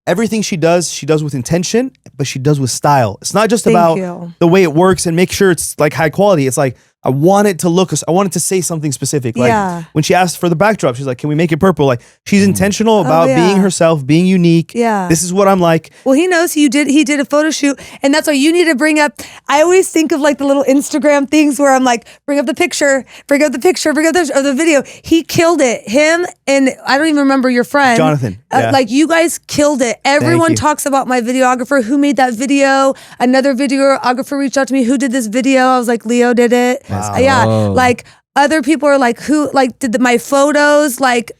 everything she does with intention, but she does with style. It's not just about the way it works and make sure it's like high quality. It's like I want it to say something specific. Like when she asked for the backdrop, she's like, can we make it purple? Like she's intentional about being herself, being unique. Yeah. This is what I'm like. Well, he knows he did a photo shoot, and that's why you need to bring up, I always think of like the little Instagram things where I'm like, bring up the picture, or the video. He killed it. Him and I don't even remember your friend. Jonathan. Like you guys killed it. Everyone talks about my videographer, who made that video. Another videographer reached out to me, who did this video? I was like, Leo did it. Wow. Yeah. Like other people are like, who like did my photos? Like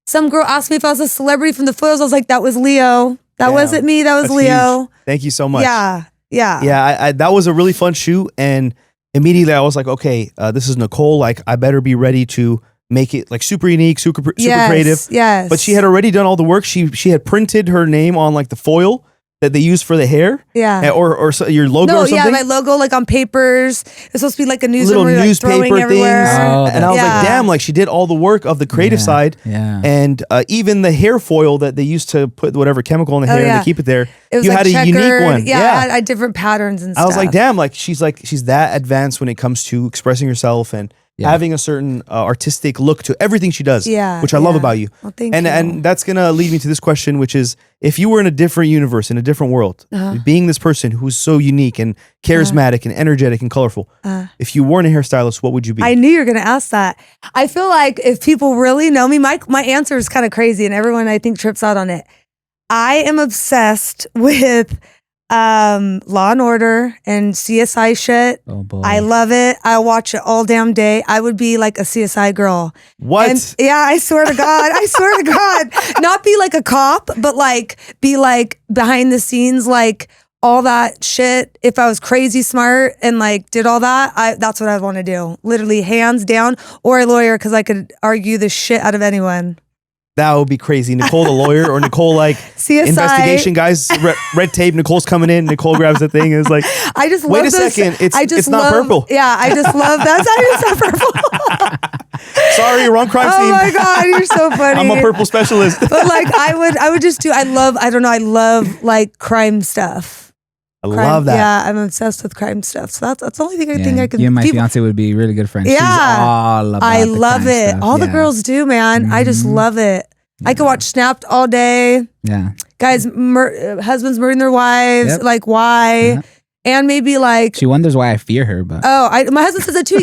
some girl asked me if I was a celebrity from the photos. I was like, that was Leo. That wasn't me. That was Leo. Huge. Thank you so much. Yeah. I that was a really fun shoot, and immediately I was like, okay, this is Nicole. Like I better be ready to make it like super unique, super creative. Yes. But she had already done all the work. She had printed her name on like the foil. that they use for the hair? Yeah. Or your logo or something? Yeah, my logo like on papers. It's supposed to be like a newsroom little where you're, newspaper like, throwing everywhere. things. Oh, And I was like, damn, like she did all the work of the creative side. Yeah. And even the hair foil that they used to put whatever chemical in the hair and they keep it there. It was you like had a checkered. unique one. Yeah, I had different patterns and stuff. I was like, damn, like she's that advanced when it comes to expressing herself and having a certain artistic look to everything she does. Yeah, which I love about you. Well, thank you. And that's gonna lead me to this question, which is, if you were in a different universe, in a different world, being this person who's so unique and charismatic and energetic and colorful, if you weren't a hairstylist, what would you be? I knew you were going to ask that. I feel like if people really know me, my answer is kind of crazy, and everyone I think trips out on it. I am obsessed with Law and Order and CSI shit. Oh boy. I love it. I watch it all damn day. I would be like a CSI girl. What? And yeah, I swear to God. I swear to God. Not be like a cop, but like be like behind the scenes, like all that shit. If I was crazy smart and like did all that, that's what I'd want to do. Literally hands down, or a lawyer, because I could argue the shit out of anyone. That would be crazy. Nicole, the lawyer, or Nicole, like CSI. Investigation guys, red tape. Nicole's coming in. Nicole grabs the thing and is like, I just wait love a this. second. It's not purple. Yeah, I just love that's not purple. Sorry, wrong crime scene. Oh my God, you're so funny. I'm a purple specialist. But like I would just do. I love like crime stuff. I love that. Yeah, I'm obsessed with crime stuff. So that's the only thing I think I could. You and my fiance would be really good friends. Yeah. She's all about I the love crime it. stuff. All the girls do, man. I just love it. I could watch Snapped all day. Yeah. Guys, husbands murdering their wives. Yep. Like, why? And maybe like, She wonders why I fear her, but my husband says that too.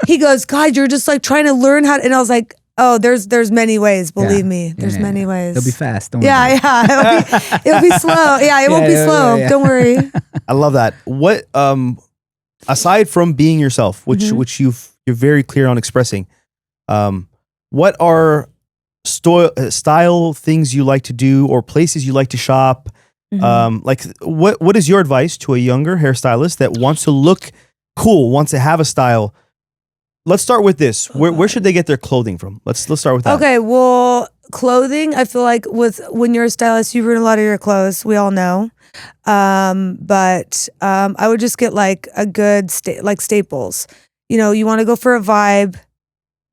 He goes, God, you're just like trying to learn how to, and I was like, oh, there's many ways. Believe me, there's many ways. It'll be fast. Don't worry about it. Yeah. It'll be slow. Yeah, it won't be slow. yeah. Don't worry. I love that. What aside from being yourself, which you're very clear on expressing, what are style things you like to do or places you like to shop? Like what is your advice to a younger hairstylist that wants to look cool, wants to have a style? Let's start with this. Where should they get their clothing from? Let's start with that. Okay, well, clothing, I feel like when you're a stylist, you ruin a lot of your clothes. We all know. But I would just get like a good staples. You know, you want to go for a vibe,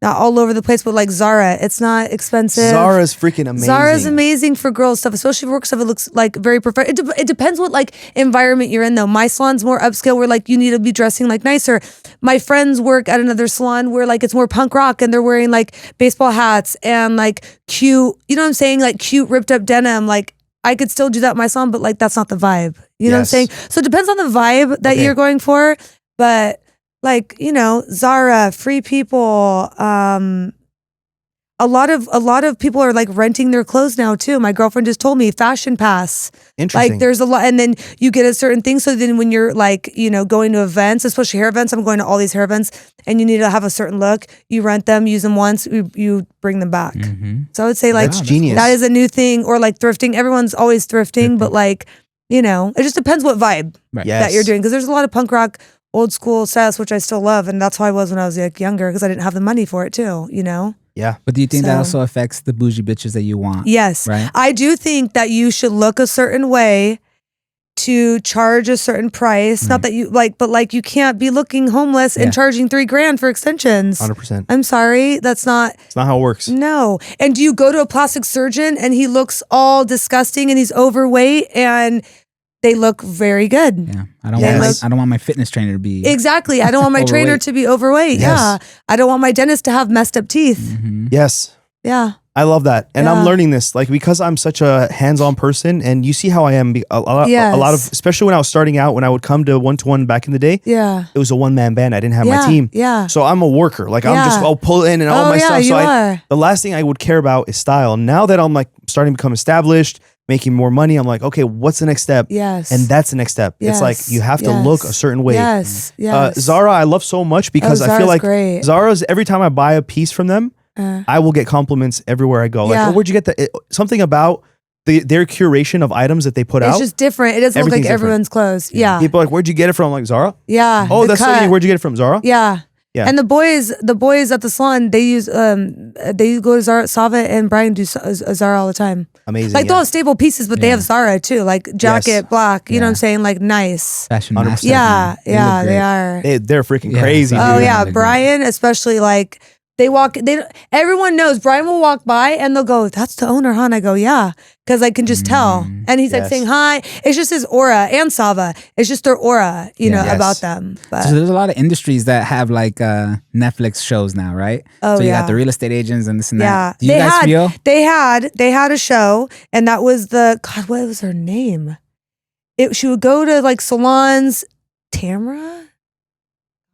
not all over the place, but like Zara. It's not expensive. Zara's freaking amazing. Zara's amazing for girls stuff, especially for work stuff. It looks like very professional. It depends what like environment you're in though. My salon's more upscale where like you need to be dressing like nicer. My friends work at another salon where like it's more punk rock and they're wearing like baseball hats and like cute, you know what I'm saying? Like cute ripped up denim. Like I could still do that in my salon, but like that's not the vibe. You know what I'm saying? So it depends on the vibe that you're going for. But like, you know, Zara, Free People, a lot of people are like renting their clothes now too. My girlfriend just told me Fashion Pass. Interesting. Like there's a lot, and then you get a certain thing. So then when you're like, you know, going to events, especially hair events, I'm going to all these hair events, and you need to have a certain look. You rent them, use them once, you bring them back. So I would say like that's genius. That is a new thing, or like thrifting. Everyone's always thrifting, but like, you know, it just depends what vibe that you're doing. Because there's a lot of punk rock, old school styles, which I still love, and that's how I was when I was like younger, because I didn't have the money for it too, you know? Yeah. But do you think that also affects the bougie bitches that you want? Yes. Right? I do think that you should look a certain way to charge a certain price. Not that you like, but like you can't be looking homeless and charging $3,000 for extensions. 100%. I'm sorry. It's not how it works. No. And do you go to a plastic surgeon and he looks all disgusting and he's overweight and they look very good. Yeah. I don't want my fitness trainer to be Exactly. I don't want my trainer to be overweight. Yeah. I don't want my dentist to have messed up teeth. Yes. Yeah. I love that. And I'm learning this, like, because I'm such a hands-on person, and you see how I am a lot of, especially when I was starting out, when I would come to one-to-one back in the day, it was a one-man band. I didn't have my team. Yeah. So I'm a worker. Like I'll pull in and all my stuff. So the last thing I would care about is style. Now that I'm like starting to become established, making more money, I'm like, okay, what's the next step? Yes. And that's the next step. It's like, you have to look a certain way. Yes. Zara, I love so much because I feel like great. Zara's, every time I buy a piece from them, I will get compliments everywhere I go. Like, oh, where'd you get that? Something about their curation of items that they put out. It's just different. It doesn't look like everyone's clothes. Yeah. People are like, where'd you get it from? I'm like, Zara? Yeah. Oh, that's so unique. Where'd you get it from? Zara? Yeah. Yeah. And the boys at the salon, they use they go to Zara. Sava and Brian do Zara all the time. Amazing. Like they'll have stable pieces, but they have Zara too, like jacket, black. You know what I'm saying? Like nice. Fashion 100%. master. Yeah, They yeah, look they great. are. They're freaking Yeah. crazy. Oh, Oh dude. yeah, They're Brian especially, like everyone knows Brian will walk by and they'll go, "That's the owner, huh?" And I go, "Yeah," because I can just tell. And he's like Yes. saying hi. It's just his aura, and Sava. It's just their aura, you know, Yes. about them. But So there's a lot of industries that have like Netflix shows now, right? Oh, so you yeah. got the real estate agents and this and yeah, that. Do you guys feel? they had a show, and that was God. What was her name? She would go to like salons. Tamara.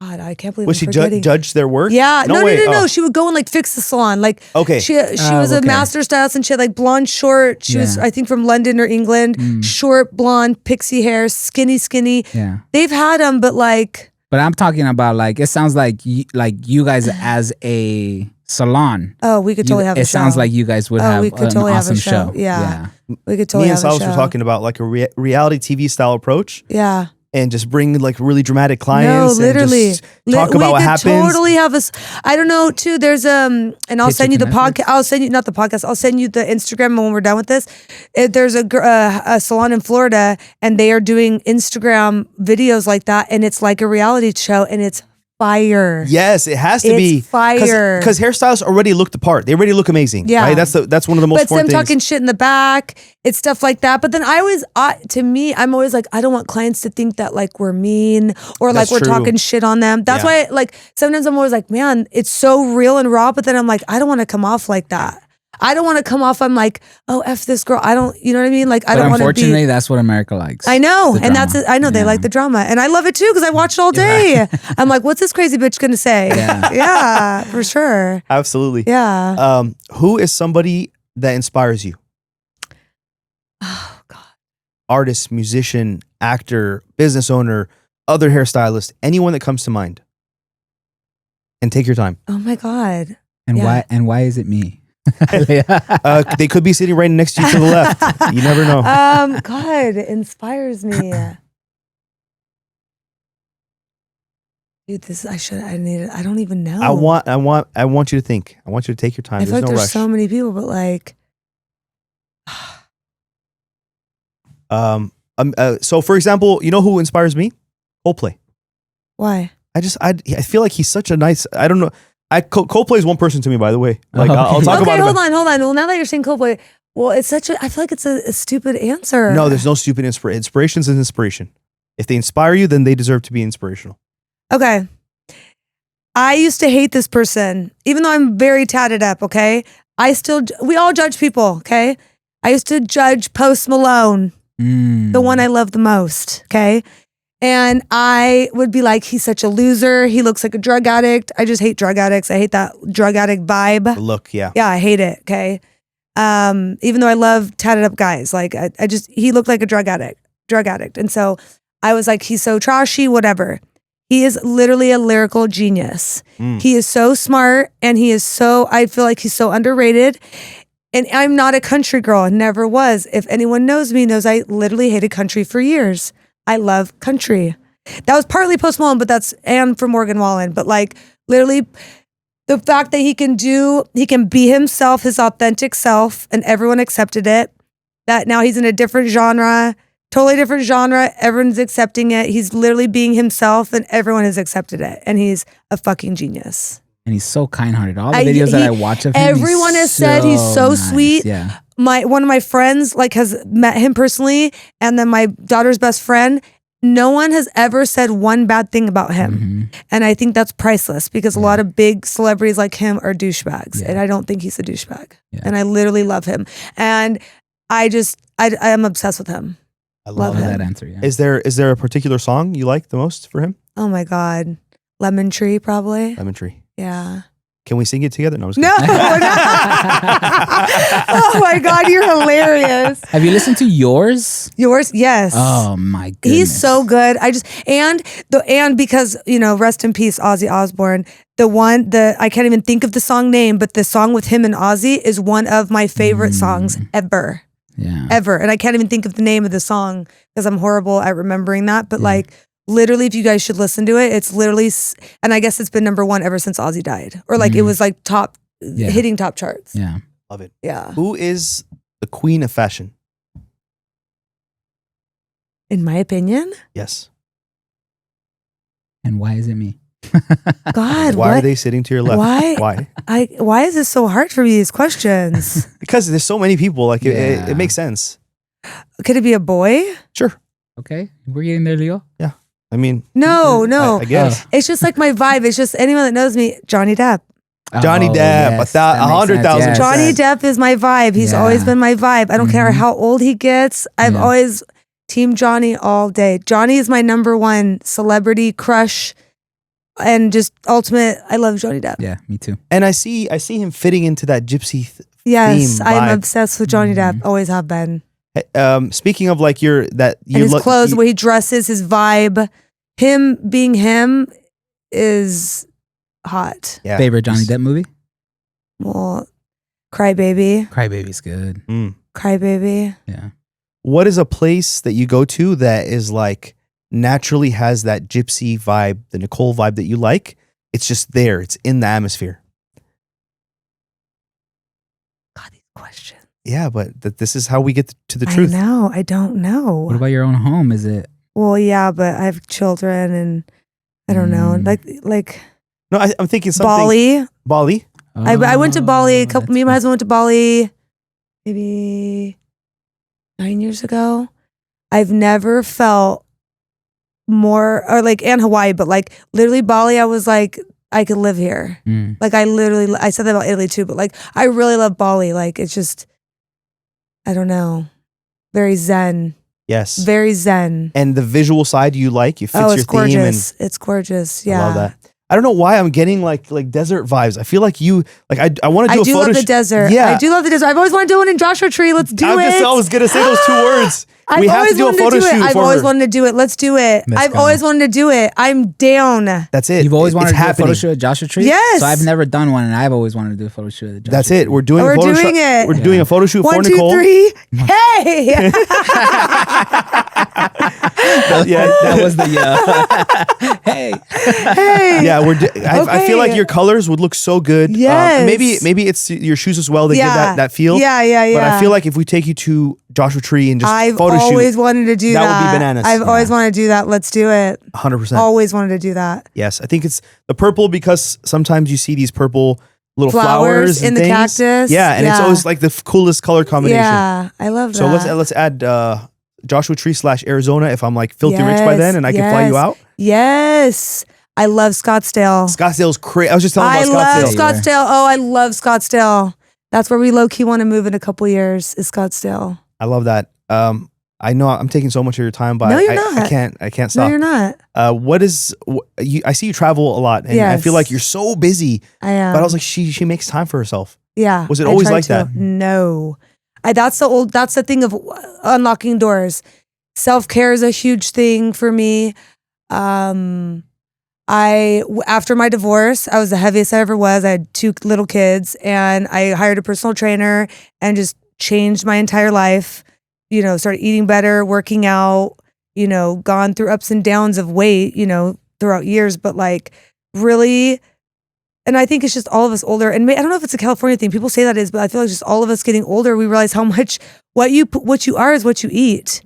God, I can't believe Was I'm she forgetting. judge their work? Yeah, no. Oh. She would go and like fix the salon. Like Okay. she was a okay. master stylist, and she had like blonde, short. She was, Yeah. I think, from London or England. Short, blonde, pixie hair, skinny. Yeah. They've had them, but like, But I'm talking about like it sounds like you guys as a salon. oh, we could totally have a show. It sounds like you guys would have we could an totally have a awesome show. show. Yeah. we could totally Me and have a Silas show. were talking about like a reality TV style approach, Yeah. and just bring like really dramatic clients. No, literally. And just talk about what happens. We could totally have a. I don't know too. There's and I'll Pitch send you it the to podcast. Netflix? I'll send you not the podcast. I'll send you the Instagram when we're done with this. There's a salon in Florida, and they are doing Instagram videos like that, and it's like a reality show, and it's fire. Yes, it has to It's be fire. because hairstylists already look the part. They already look amazing. Yeah. right? That's one of the most But it's them important things. talking shit in the back. It's stuff like that. But then to me, I'm always like, I don't want clients to think that like we're mean or That's like we're true. talking shit on them. That's Yeah. why like sometimes I'm always like, man, it's so real and raw. But then I'm like, I don't want to come off like that. I don't want to come off. I'm like, oh, F this girl. I don't, you know what I mean? Like, I But don't want to be. unfortunately, that's what America likes. I know. The And that's drama. it. I know they Yeah. like the drama. And I love it too because I watch it all day. I'm like, what's this crazy bitch going to say? Yeah. Yeah, for sure. Absolutely. Yeah. Who is somebody that inspires you? Oh, God. Artist, musician, actor, business owner, other hairstylist, anyone that comes to mind. And take your time. Oh, my God. And Yeah. why is it me? They could be sitting right next to you to the left. You never know. God, it inspires me. Dude, I don't even know. I want you to think. I want you to take your time. I feel There's like no there's rush. so many people, but like, So for example, you know who inspires me? Coldplay. why? I feel like he's such a nice. I don't know. Coldplay is one person to me, by the way. Like I'll talk Okay, about hold it. on. Well, now that you're saying Coldplay, well, it's I feel like it's a stupid answer. No, there's no stupid inspiration. Inspiration's an inspiration. If they inspire you, then they deserve to be inspirational. Okay. I used to hate this person, even though I'm very tatted up, okay? We all judge people, okay? I used to judge Post Malone, the one I love the most, okay? And I would be like, he's such a loser. He looks like a drug addict. I just hate drug addicts. I hate that drug addict vibe. Look, yeah. Yeah, I hate it, okay? Even though I love tatted up guys, like he looked like a drug addict. And so I was like, he's so trashy, whatever. He is literally a lyrical genius. He is so smart, and I feel like he's so underrated. And I'm not a country girl, never was. If anyone knows me, knows I literally hated country for years. I love country. That was partly Post Malone, but that's and for Morgan Wallen. But like literally the fact that he can be himself, his authentic self, and everyone accepted it. That now he's in a different genre, totally different genre. Everyone's accepting it. He's literally being himself, and everyone has accepted it. And he's a fucking genius. And he's so kind-hearted. All the videos that I watch of him, everyone has said he's so nice. sweet. Yeah. One of my friends like has met him personally, and then my daughter's best friend. No one has ever said one bad thing about him. And I think that's priceless because a lot of big celebrities like him are douchebags. And I don't think he's a douchebag. And I literally love him. And I am obsessed with him. I love that answer. Yeah. Is there a particular song you like the most for him? Oh my God. Lemon Tree, probably. Lemon Tree. Yeah. Can we sing it together? No, I'm just No, kidding. we're not. Oh my God, you're hilarious. Have you listened to yours? Yours? Yes. Oh my goodness. He's so good. And because, rest in peace, Ozzy Osbourne. I can't even think of the song name, but the song with him and Ozzy is one of my favorite songs ever. Yeah. Ever. And I can't even think of the name of the song because I'm horrible at remembering that. But like literally, if you guys should listen to it, it's literally, and I guess it's been number one ever since Ozzy died, or like it was like top, hitting top charts. Yeah. Love it. Yeah. Who is the queen of fashion? In my opinion. Yes. And why is it me? God, why are they sitting to your left? Why? Why is this so hard for me? These questions. Because there's so many people. Like it makes sense. Could it be a boy? Sure. Okay, we're getting there, Leo. Yeah. I mean, no. I guess It's just like my vibe. It's just anyone that knows me, Johnny Depp. Johnny Depp, Yes, that makes 100,000%. sense, yes. Johnny Depp is my vibe. He's always been my vibe. I don't care how old he gets. I've always team Johnny all day. Johnny is my number one celebrity crush. And just ultimate, I love Johnny Depp. Yeah, me too. And I see him fitting into that gypsy Yes, theme I'm vibe. obsessed with Johnny Depp. Always have been. Speaking of like And his clothes, the way he dresses, his vibe, him being him is hot. Yeah. Favorite Johnny Depp movie? Well, Crybaby. Crybaby's good. Crybaby. Yeah. What is a place that you go to that is like naturally has that gypsy vibe, the Nicole vibe that you like? It's just there. It's in the atmosphere. God, these questions. Yeah, but this is how we get to the truth. I know. I don't know. What about your own home? Is it? Well, yeah, but I have children and I don't know. Like No, I'm thinking something. Bali. Bali? I went to Bali. That's Me and my cool. husband went to Bali maybe 9 years ago. I've never felt more, or like, and Hawaii, but like literally Bali, I was like, I could live here. Like I said that about Italy too, but like I really love Bali. Like it's just, I don't know, very zen. Yes. Very zen. And the visual side you like, it fits your it's theme. gorgeous. It's gorgeous. Yeah. I love that. I don't know why I'm getting like desert vibes. I feel like I want to do a photo I do love the desert. Yeah. I do love the desert. I've always wanted to do one in Joshua Tree. Let's do it. I was going to say those two words. We have to do a photo shoot I've for always her. wanted to do it. Let's do it. Let's I've go. always wanted to do it. I'm down. That's it. You've always wanted It's to do a happening. photo shoot at Joshua Tree? Yes. So I've never done one, and I've always wanted to do a photo shoot at Joshua That's Tree. it. We're doing We're a photo doing shoot. it. We're doing a photo shoot for 1, 2, Nicole. 3. Hey. Yeah, That was the hey. Hey. yeah. I feel like Okay. your colors would look so good. Yes. Maybe it's your shoes as well. They give that feel. Yeah. But I feel like if we take you to Joshua Tree and just I've photo always shoot, wanted to do that. that would be bananas. I've always wanted to do that. Let's do it. 100%. Always wanted to do that. Yes, I think it's the purple because sometimes you see these purple little flowers in and the things. cactus. Yeah, and it's always like the coolest color combination. Yeah, I love that. So let's add Joshua Tree / Arizona if I'm like filthy rich by then and I can fly you out. Yes. I love Scottsdale. Scottsdale's crazy. I was just telling I about love Scottsdale. Scottsdale. Oh, I love Scottsdale. That's where we low-key want to move in a couple years is Scottsdale. I love that. I know I'm taking so much of your time, but No, you're I not. can't stop. No, you're not. I see you travel a lot, and I Yes. feel like you're so busy. I am. But I was like, she makes time for herself. Yeah. Was it I always try like to. that? No. That's the thing of unlocking doors. Self-care is a huge thing for me. After my divorce, I was the heaviest I ever was. I had 2 little kids and I hired a personal trainer and just changed my entire life. You know, started eating better, working out, you know, gone through ups and downs of weight, you know, throughout years, but like really, and I think it's just all of us older, and I don't know if it's a California thing. People say that is, but I feel like just all of us getting older, we realize how much what you are is what you eat,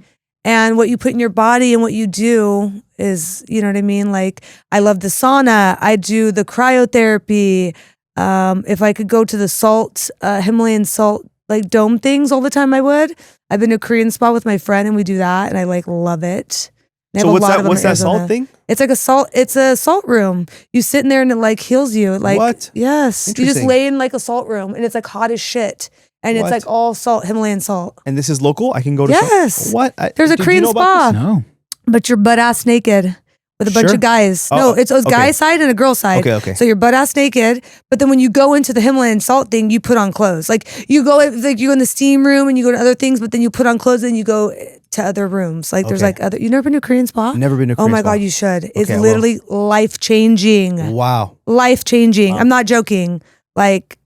and what you put in your body and what you do is, you know what I mean? Like I love the sauna. I do the cryotherapy. If I could go to the salt, Himalayan salt, like dome things all the time, I would. I've been to a Korean spa with my friend and we do that and I like love it. They So have a lot of them what's in that Arizona. salt thing? It's like it's a salt room. You sit in there and it like heals you. Like What? Yes. You just Interesting. lay in like a salt room and it's like hot as shit. And What? it's like all salt, Himalayan salt. And this is local? I can go to Yes. What? There's a Did you Korean know about spa. this? No. But you're butt ass naked with a bunch Sure. of guys. Oh, No, it's a okay. guy side and a girl side. Okay. So you're butt ass naked, but then when you go into the Himalayan salt thing, you put on clothes. Like you go in the steam room and you go to other things, but then you put on clothes and you go to other rooms. Like there's Okay. like you never been to a Korean spa? Never been to a Oh Korean my spa. God, you should. It's Okay, I will. literally life changing. Wow. Life changing. Wow. I'm not joking. Like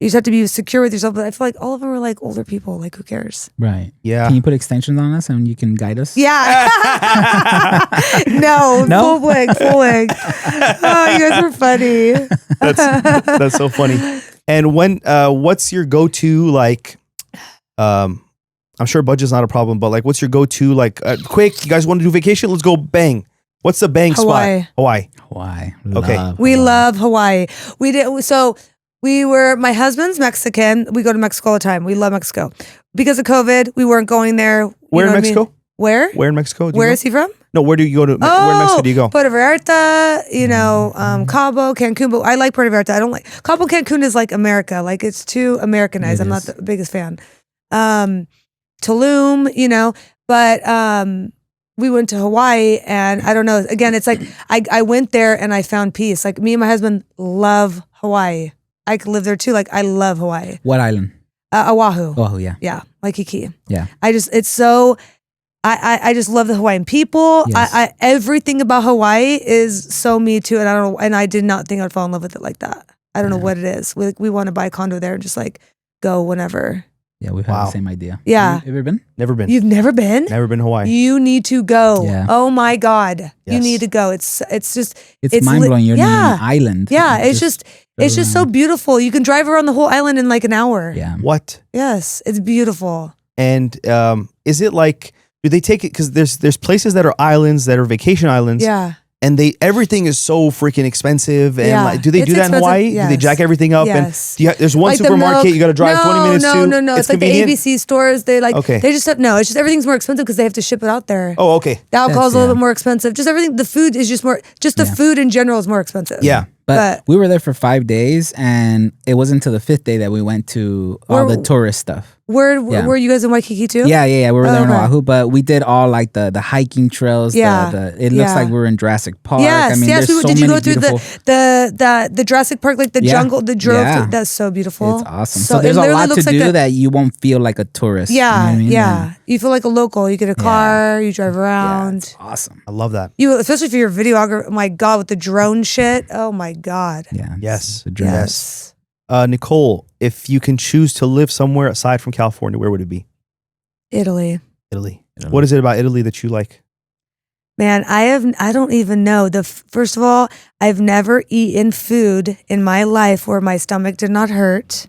You just have to be secure with yourself. But I feel like all of them are like older people. Like, who cares? Right. Yeah. Can you put extensions on us and you can guide us? Yeah. No, No? full wig. Oh, you guys are funny. That's so funny. And when what's your go-to like I'm sure budget's not a problem, but like what's your go-to like quick, you guys want to do vacation? Let's go bang. What's the bang Hawaii. spot? Hawaii. Hawaii. Okay. We love Hawaii. My husband's Mexican. We go to Mexico all the time. We love Mexico. Because of COVID, we weren't going there. Where in Mexico? Where? Where in Mexico? Where is he from? No, where do you go to? Where in Mexico do you go? Puerto Vallarta, Cabo, Cancun. But I like Puerto Vallarta. I don't like Cabo. Cancun is like America. Like it's too Americanized. I'm not the biggest fan. Tulum, but we went to Hawaii, and I don't know. Again, it's like I went there and I found peace. Like me and my husband love Hawaii. I could live there too. Like I love Hawaii. What island? Oahu. Oahu, yeah. Yeah, Waikiki. Yeah. I just love the Hawaiian people. Yes. Everything about Hawaii is so me too, and I did not think I'd fall in love with it like that. I don't know what it is. We want to buy a condo there and just like go whenever. Yeah, we've had the same idea. Yeah. Have you ever been? Never been. You've never been? Never been to Hawaii. You need to go. Yeah. Oh my God. You Yes. need to go. It's just It's mind blowing. You're in an island. Yeah, it's just so beautiful. You can drive around the whole island in like an hour. Yeah. What? Yes, it's beautiful. And is it like, do they take it, because there's places that are islands that are vacation islands. Yeah. And everything is so freaking expensive. And Yeah. like, do they It's do that in expensive. Hawaii? Yes. Do they jack everything up? Yes. And there's one Like the supermarket milk- you got to drive 20 minutes to? No. It's like convenient? the ABC stores. They like, Okay. they just have, no, it's just everything's more expensive because they have to ship it out there. Oh, okay. The alcohol's That's- a little yeah. bit more expensive. Just everything, the food is just more, the food in general is more expensive. Yeah. But we were there for 5 days, and it wasn't until the 5th day that we went to all the tourist stuff. Were you guys in Waikiki too? Yeah. We were there in okay. Oahu, but we did all like the hiking trails. Yeah. It looks like we were in Jurassic Park. Yes, I mean, yes. there's so Did you many go through beautiful- the Jurassic Park, like the jungle, the drove? Yeah. That's so beautiful. It's awesome. So So there's it a literally lot to looks like do that you won't feel like a tourist. Yeah, you know what I mean? yeah. You feel like a local. You get a car, you drive Yeah, around. it's awesome. I love that. You, especially if you're a videographer. Oh my God, with the drone shit. Oh my God. Yeah. Yes. The drones. Yes. Nicole, if you can choose to live somewhere aside from California, where would it be? Italy. Italy. What is it about Italy that you like? Man, I don't even know. First of all, I've never eaten food in my life where my stomach did not hurt.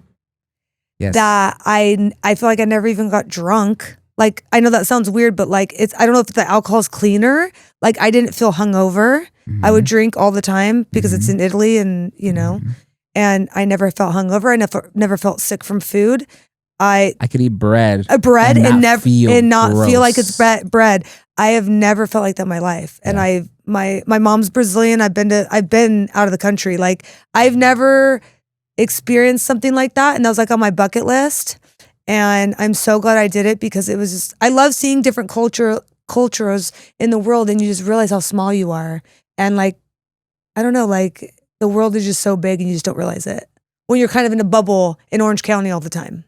Yes. That I feel like I never even got drunk. Like, I know that sounds weird, but like I don't know if the alcohol's cleaner. Like, I didn't feel hungover. I would drink all the time because it's in Italy, and and I never felt hungover. I never felt sick from food. I could eat bread. and not feel like gross. it's bread. I have never felt like that in my life. And my mom's Brazilian. I've been out of the country. Like, I've never experienced something like that, and that was like on my bucket list. And I'm so glad I did it, because it was just, I love seeing different cultures in the world, and you just realize how small you are. And like, I don't know, like the world is just so big and you just don't realize it when you're kind of in a bubble in Orange County all the time.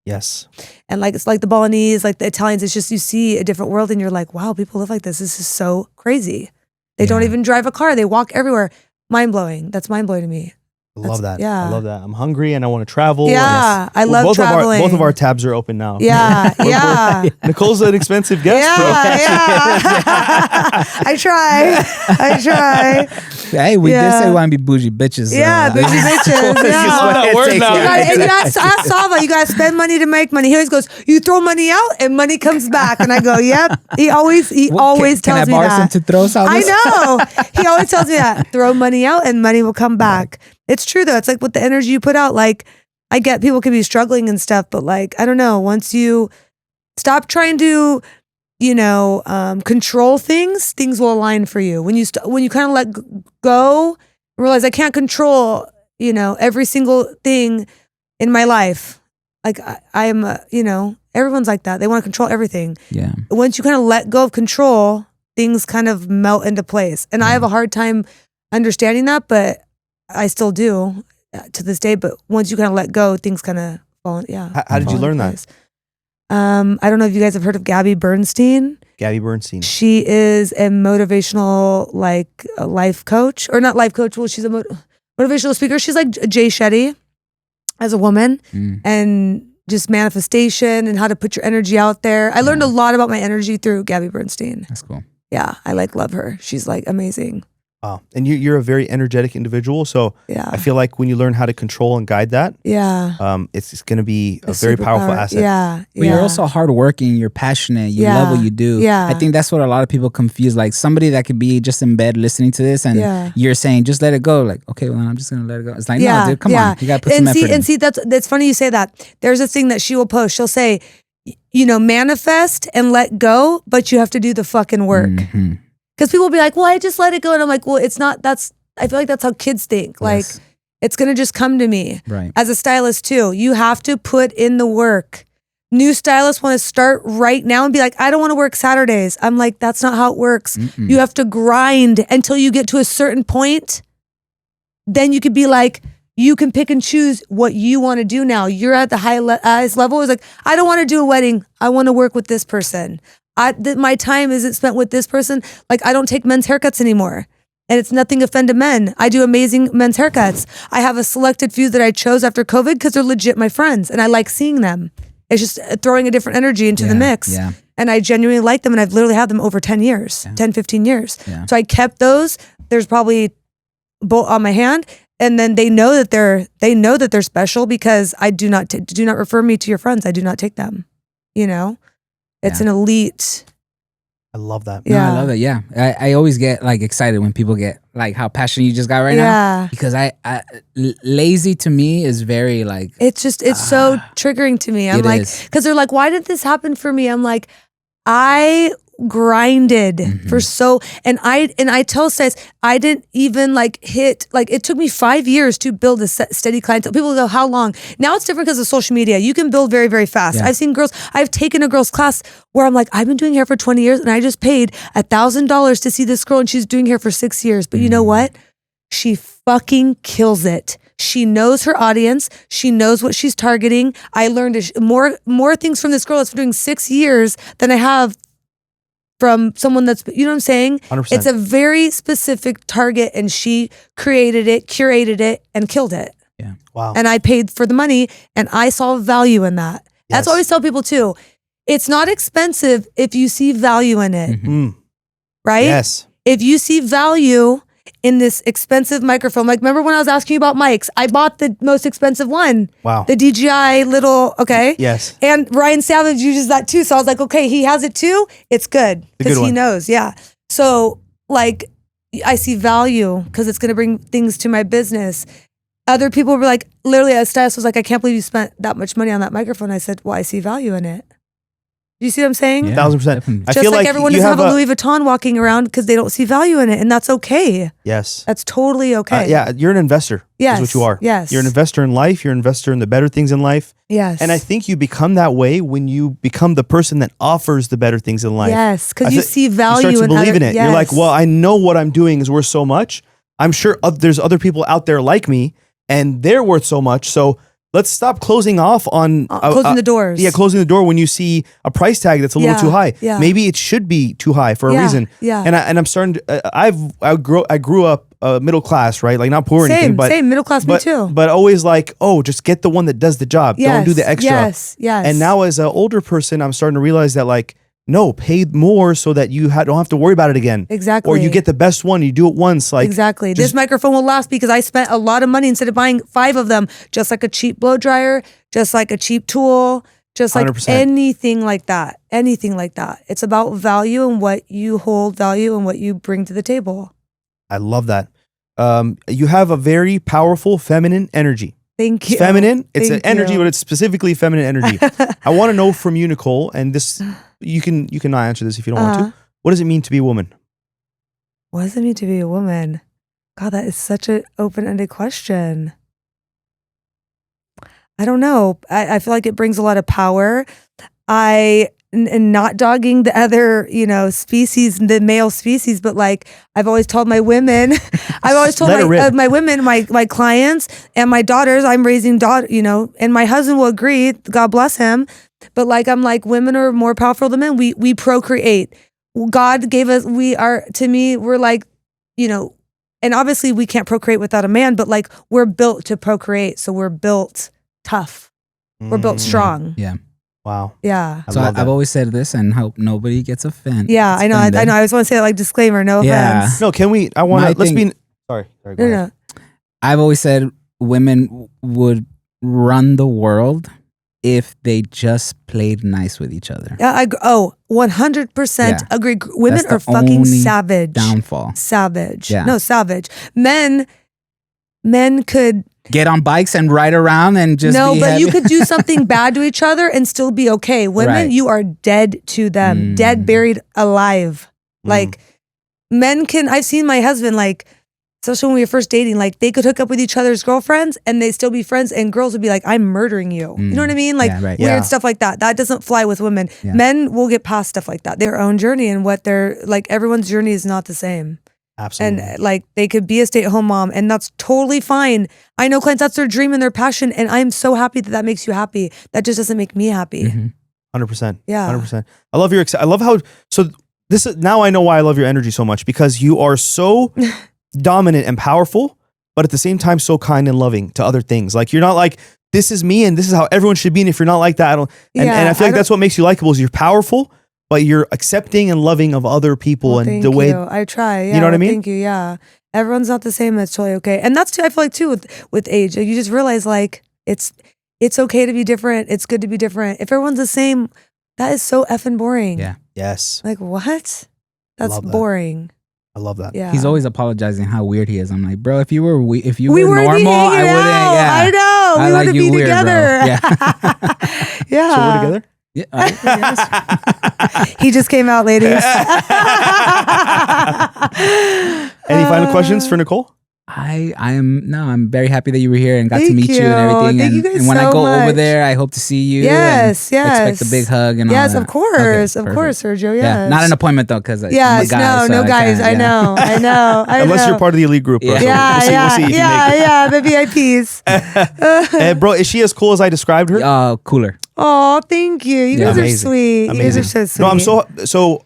Yes. And like, it's like the Balinese, like the Italians, it's just, you see a different world and you're like, wow, people live like this. This is so crazy. They don't even drive a car. They walk everywhere. Mind blowing. That's mind blowing to me. I love that. Yeah. I love that. I'm hungry and I want to travel. Yeah. I love both traveling. Both of our tabs are open now. Yeah. Yeah. Nicole's an expensive guest. Yeah. I try. Hey, we did say we want to be bougie bitches. Yeah, bougie bitches. Yeah. that word now. And you gotta ask Sava, you gotta spend money to make money. He always goes, you throw money out and money comes back. And I go, yep. He always tells me I borrow that. some to throw some? I know. He always tells me that. Throw money out and money will come back. It's true though. It's like with the energy you put out, like, I get people can be struggling and stuff, but like, I don't know, once you stop trying to, control things will align for you. When you kind of let go, realize I can't control, every single thing in my life. Like I'm, everyone's like that. They want to control everything. Yeah. Once you kind of let go of control, things kind of melt into place. And I have a hard time understanding that, but I still do to this day. But once you kind of let go, things kind of fall. Yeah. How did you learn that? I don't know if you guys have heard of Gabby Bernstein. Gabby Bernstein. She is a motivational, like, a life coach, or not life coach. Well, she's a motivational speaker. She's like Jay Shetty. as a woman and just manifestation and how to put your energy out there. I learned a lot about my energy through Gabby Bernstein. That's cool. Yeah, I love her. She's like amazing. Wow. And you're a very energetic individual. So I feel like when you learn how to control and guide that, it's going to be a very powerful asset. Yeah. But you're also hardworking, you're passionate, you love what you do. Yeah. I think that's what a lot of people confuse. Like somebody that could be just in bed listening to this and you're saying, just let it go. Like, okay, well, I'm just going to let it go. It's like, no, dude, come on. You got to put some effort in. And see, that's funny you say that. There's a thing that she will post. She'll say, manifest and let go, but you have to do the fucking work. Mm-hmm. Because people will be like, well, I just let it go. And I'm like, well, it's not, I feel like that's how kids think. Like, it's going to just come to me. Right. As a stylist too, you have to put in the work. New stylists want to start right now and be like, I don't want to work Saturdays. I'm like, that's not how it works. Mm-mm. You have to grind until you get to a certain point. Then you could be like, you can pick and choose what you want to do now. You're at the highest level. It's like, I don't want to do a wedding. I want to work with this person. My time isn't spent with this person. Like, I don't take men's haircuts anymore. And it's nothing offended men. I do amazing men's haircuts. I have a selected few that I chose after COVID because they're legit my friends and I like seeing them. It's just throwing a different energy into the mix. Yeah. And I genuinely like them and I've literally had them over 10 years, 10, 15 years. Yeah. So I kept those. There's probably both on my hand. And then they know that they're special because I do not refer me to your friends. I do not take them. It's an elite. I love that. Yeah, no, I love that. Yeah, I always get like excited when people get like how passionate you just got right now. Because lazy to me is very like it's so triggering to me. I'm like, because they're like, why did this happen for me? I'm like, I grinded for and I tell stylists, I didn't even hit it took me 5 years to build a steady clientele. People go, how long? Now it's different because of social media. You can build very, very fast. I've taken a girl's class where I'm like, I've been doing hair for 20 years and I just paid $1,000 to see this girl and she's doing hair for 6 years. But you know what? She fucking kills it. She knows her audience. She knows what she's targeting. I learned more things from this girl that's been doing 6 years than I have from someone that's, you know what I'm saying? 100%. It's a very specific target and she created it, curated it, and killed it. Yeah. Wow. And I paid for the money and I saw value in that. That's what I always tell people too. It's not expensive if you see value in it. Right? Yes. If you see value in this expensive microphone, like remember when I was asking you about mics, I bought the most expensive one. Wow. The DJI little, okay? Yes. And Ryan Savage uses that too. So I was like, okay, he has it too. It's good because he knows. Yeah. So I see value because it's going to bring things to my business. Other people were like, literally a stylist was like, I can't believe you spent that much money on that microphone. I said, well, I see value in it. You see what I'm saying? Yeah, 1,000%. I Just feel like everyone doesn't have a Louis Vuitton walking around because they don't see value in it. And that's okay. Yes. That's totally okay. Yeah, you're an investor. Yes. Is what you are. Yes. You're an investor in life. You're an investor in the better things in life. Yes. And I think you become that way when you become the person that offers the better things in life. Yes, because you see value you start to in believe in it. Yes. You're like, well, I know what I'm doing is worth so much. I'm sure there's other people out there like me and they're worth so much. So let's stop closing off on closing the doors. Yeah, closing the door when you see a price tag that's a little too high. Yeah. Maybe it should be too high for a reason. Yeah. And I'm starting to, I grew up middle class, right? Like not poor or anything, but same middle class, me too. But always like, oh, just get the one that does the job. Don't do the extra. Yes. And now as an older person, I'm starting to realize that no, pay more so that you don't have to worry about it again. Exactly. Or you get the best one, you do it once. Exactly. This microphone will last because I spent a lot of money instead of buying 5 of them, just like a cheap blow dryer, just like a cheap tool, just like 100%. anything like that. Anything like that. It's about value and what you hold value and what you bring to the table. I love that. You have a very powerful feminine energy. Thank you. It's feminine. It's an Thank energy, you. but it's specifically feminine energy. I want to know from you, Nicole, and this you can not answer this if you don't want to. What does it mean to be a woman? What does it mean to be a woman? God, that is such an open-ended question. I don't know. I feel like it brings a lot of power. And not dogging the other, species, the male species, but I've always told my women, my clients and my daughters, I'm raising daughter, and my husband will agree, God bless him. But I'm like, women are more powerful than men. We procreate. God gave us, we're like, and obviously we can't procreate without a man, but we're built to procreate. So we're built tough. We're built strong. Yeah. Wow. Yeah. So I've always said this and hope nobody gets offended. Yeah, I know. I just want to say that, like, disclaimer, no offense. No, can we? I want to. Let's be. Sorry. Go ahead. I've always said women would run the world if they just played nice with each other. Yeah, 100% agree. Women are fucking savage. Downfall. Savage. Yeah. No, savage. Men could get on bikes and ride around and just no, be but heavy. you could do something bad to each other and still be okay. Women, you are dead to them. Dead, buried, alive. Like, men can, I've seen my husband, like, especially when we were first dating, like, they could hook up with each other's girlfriends and they'd still be friends, and girls would be like, I'm murdering you. You know what I mean? Like, weird stuff like that. That doesn't fly with women. Yeah. Men will get past stuff like that. Their own journey and what they're, like, everyone's journey is not the same. Absolutely. And, like, they could be a stay-at-home mom, and that's totally fine. I know clients, that's their dream and their passion, and I'm so happy that makes you happy. That just doesn't make me happy. 100%. Yeah. 100%. I love your, I love how, so this is, now I know why I love your energy so much, because you are so dominant and powerful, but at the same time so kind and loving to other things. Like, you're not like, this is me and this is how everyone should be, and if you're not like that, I don't. And I feel like that's what makes you likable, is you're powerful, but you're accepting and loving of other people, and the way I try. Yeah, you know what I mean. Thank you. Yeah, everyone's not the same. That's totally okay, and that's too. I feel like too with age, like, you just realize, like, it's okay to be different. It's good to be different. If everyone's the same, that is so effing boring. Yeah. Yes. Like, what? That's boring. I love that. Yeah. He's always apologizing how weird he is. I'm like, bro, if you were normal, I wouldn't. Yeah. I know. We wouldn't be weird, together. Yeah. Yeah. So we're together? Yeah. He just came out, ladies. Any final questions for Nicole? I'm very happy that you were here and got to meet you and everything. Thank you guys and when I go much. over there, I hope to see you. Yes. Expect a big hug and all that. Yes, of course. Okay, of course, Sergio. Yes. Yeah. Not an appointment though, because I'm a yes, guy. no, guys. I know. Unless you're part of the elite group, bro. Yeah. So we'll see if you make it. The VIPs. Bro, is she as cool as I described her? Cooler. Oh, thank you. You guys are sweet. Amazing. You guys are so sweet. No, I'm so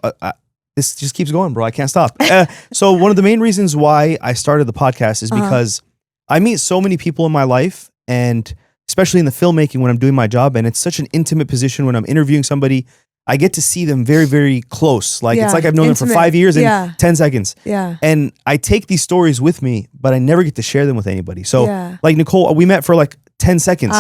this just keeps going, bro. I can't stop. So one of the main reasons why I started the podcast is because I meet so many people in my life, and especially in the filmmaking when I'm doing my job, and it's such an intimate position when I'm interviewing somebody. I get to see them very, very close. Like, it's like I've known them for 5 years and 10 seconds. Yeah. And I take these stories with me, but I never get to share them with anybody. So like Nicole, we met for like 10 seconds,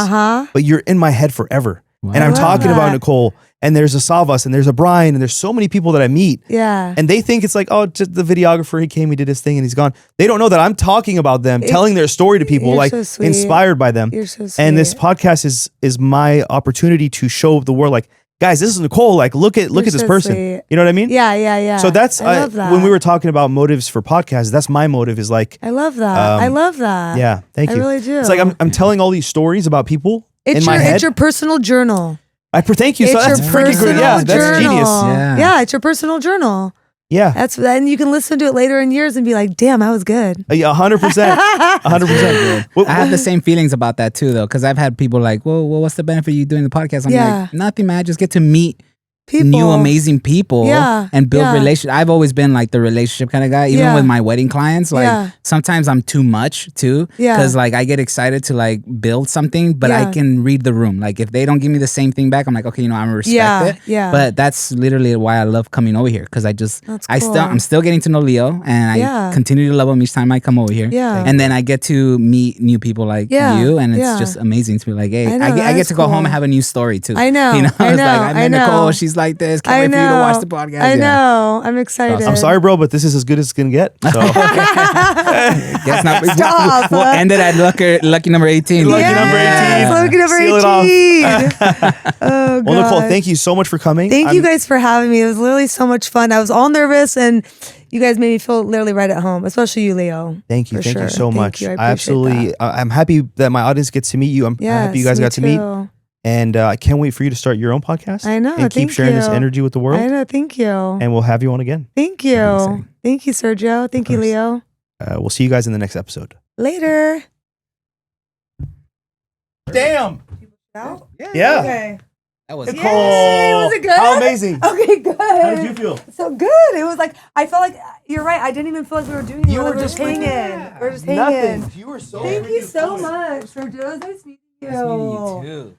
but you're in my head forever. Wow. And I'm talking about Nicole, and there's a Savas, and there's a Brian, and there's so many people that I meet. Yeah. And they think it's like, oh, just the videographer, he came, he did his thing, and he's gone. They don't know that I'm talking about them, telling their story to people, like so inspired by them. You're so sweet. And this podcast is my opportunity to show the world, like, guys, this is Nicole. Like, look at this person. Sweet. You know what I mean? Yeah. So that's I love that. when we were talking about motives for podcasts. That's my motive. Is like, I love that. I love that. Yeah, thank you. I really do. It's like I'm telling all these stories about people in my head. It's your personal journal. Thank you. It's so that's your freaking great. Yeah, that's journal. genius. Yeah, it's your personal journal. Yeah. And you can listen to it later in years and be like, damn, that was good. 100%. 100%. I have the same feelings about that too, though, because I've had people like, well, what's the benefit of you doing the podcast? I'm like, nothing, man. I just get to meet new amazing people and build relationships. I've always been like the relationship kind of guy, even with my wedding clients. Like sometimes I'm too much too, because like I get excited to like build something, but I can read the room. Like if they don't give me the same thing back, I'm like, okay, I'm gonna respect it. Yeah. But that's literally why I love coming over here, because I'm still getting to know Leo, and I continue to love him each time I come over here. Yeah. And then I get to meet new people like you, and it's just amazing to be like, hey, I get to go home and have a new story too. I know. It's like I met Nicole, she's like this. Can't wait for you to watch the podcast. I know. I'm excited. I'm sorry, bro, but this is as good as it's gonna get. So. Guess not. Stop. We'll end it at lucky number 18. Lucky number 18. Lucky number 18. Oh, God. Well, Nicole, thank you so much for coming. Thank you guys for having me. It was literally so much fun. I was all nervous, and you guys made me feel literally right at home, especially you, Leo. Thank you. Thank you so much. I absolutely. I'm happy that my audience gets to meet you. I'm happy you guys got to meet. And I can't wait for you to start your own podcast. I know. And keep sharing this energy with the world. I know. Thank you. And we'll have you on again. Thank you. Thank you, Sergio. Thank you, Leo. We'll see you guys in the next episode. Later. Damn. Out? Yeah. Okay. That was Nicole. Yay, was it good? How amazing. Okay, good. How did you feel? So good. It was like, I felt like, you're right. I didn't even feel like we were doing it. You were just hanging. Yeah. We're just hanging. Nothing. You were so Thank you so much, Sergio. It was nice meeting you. Nice meeting you too.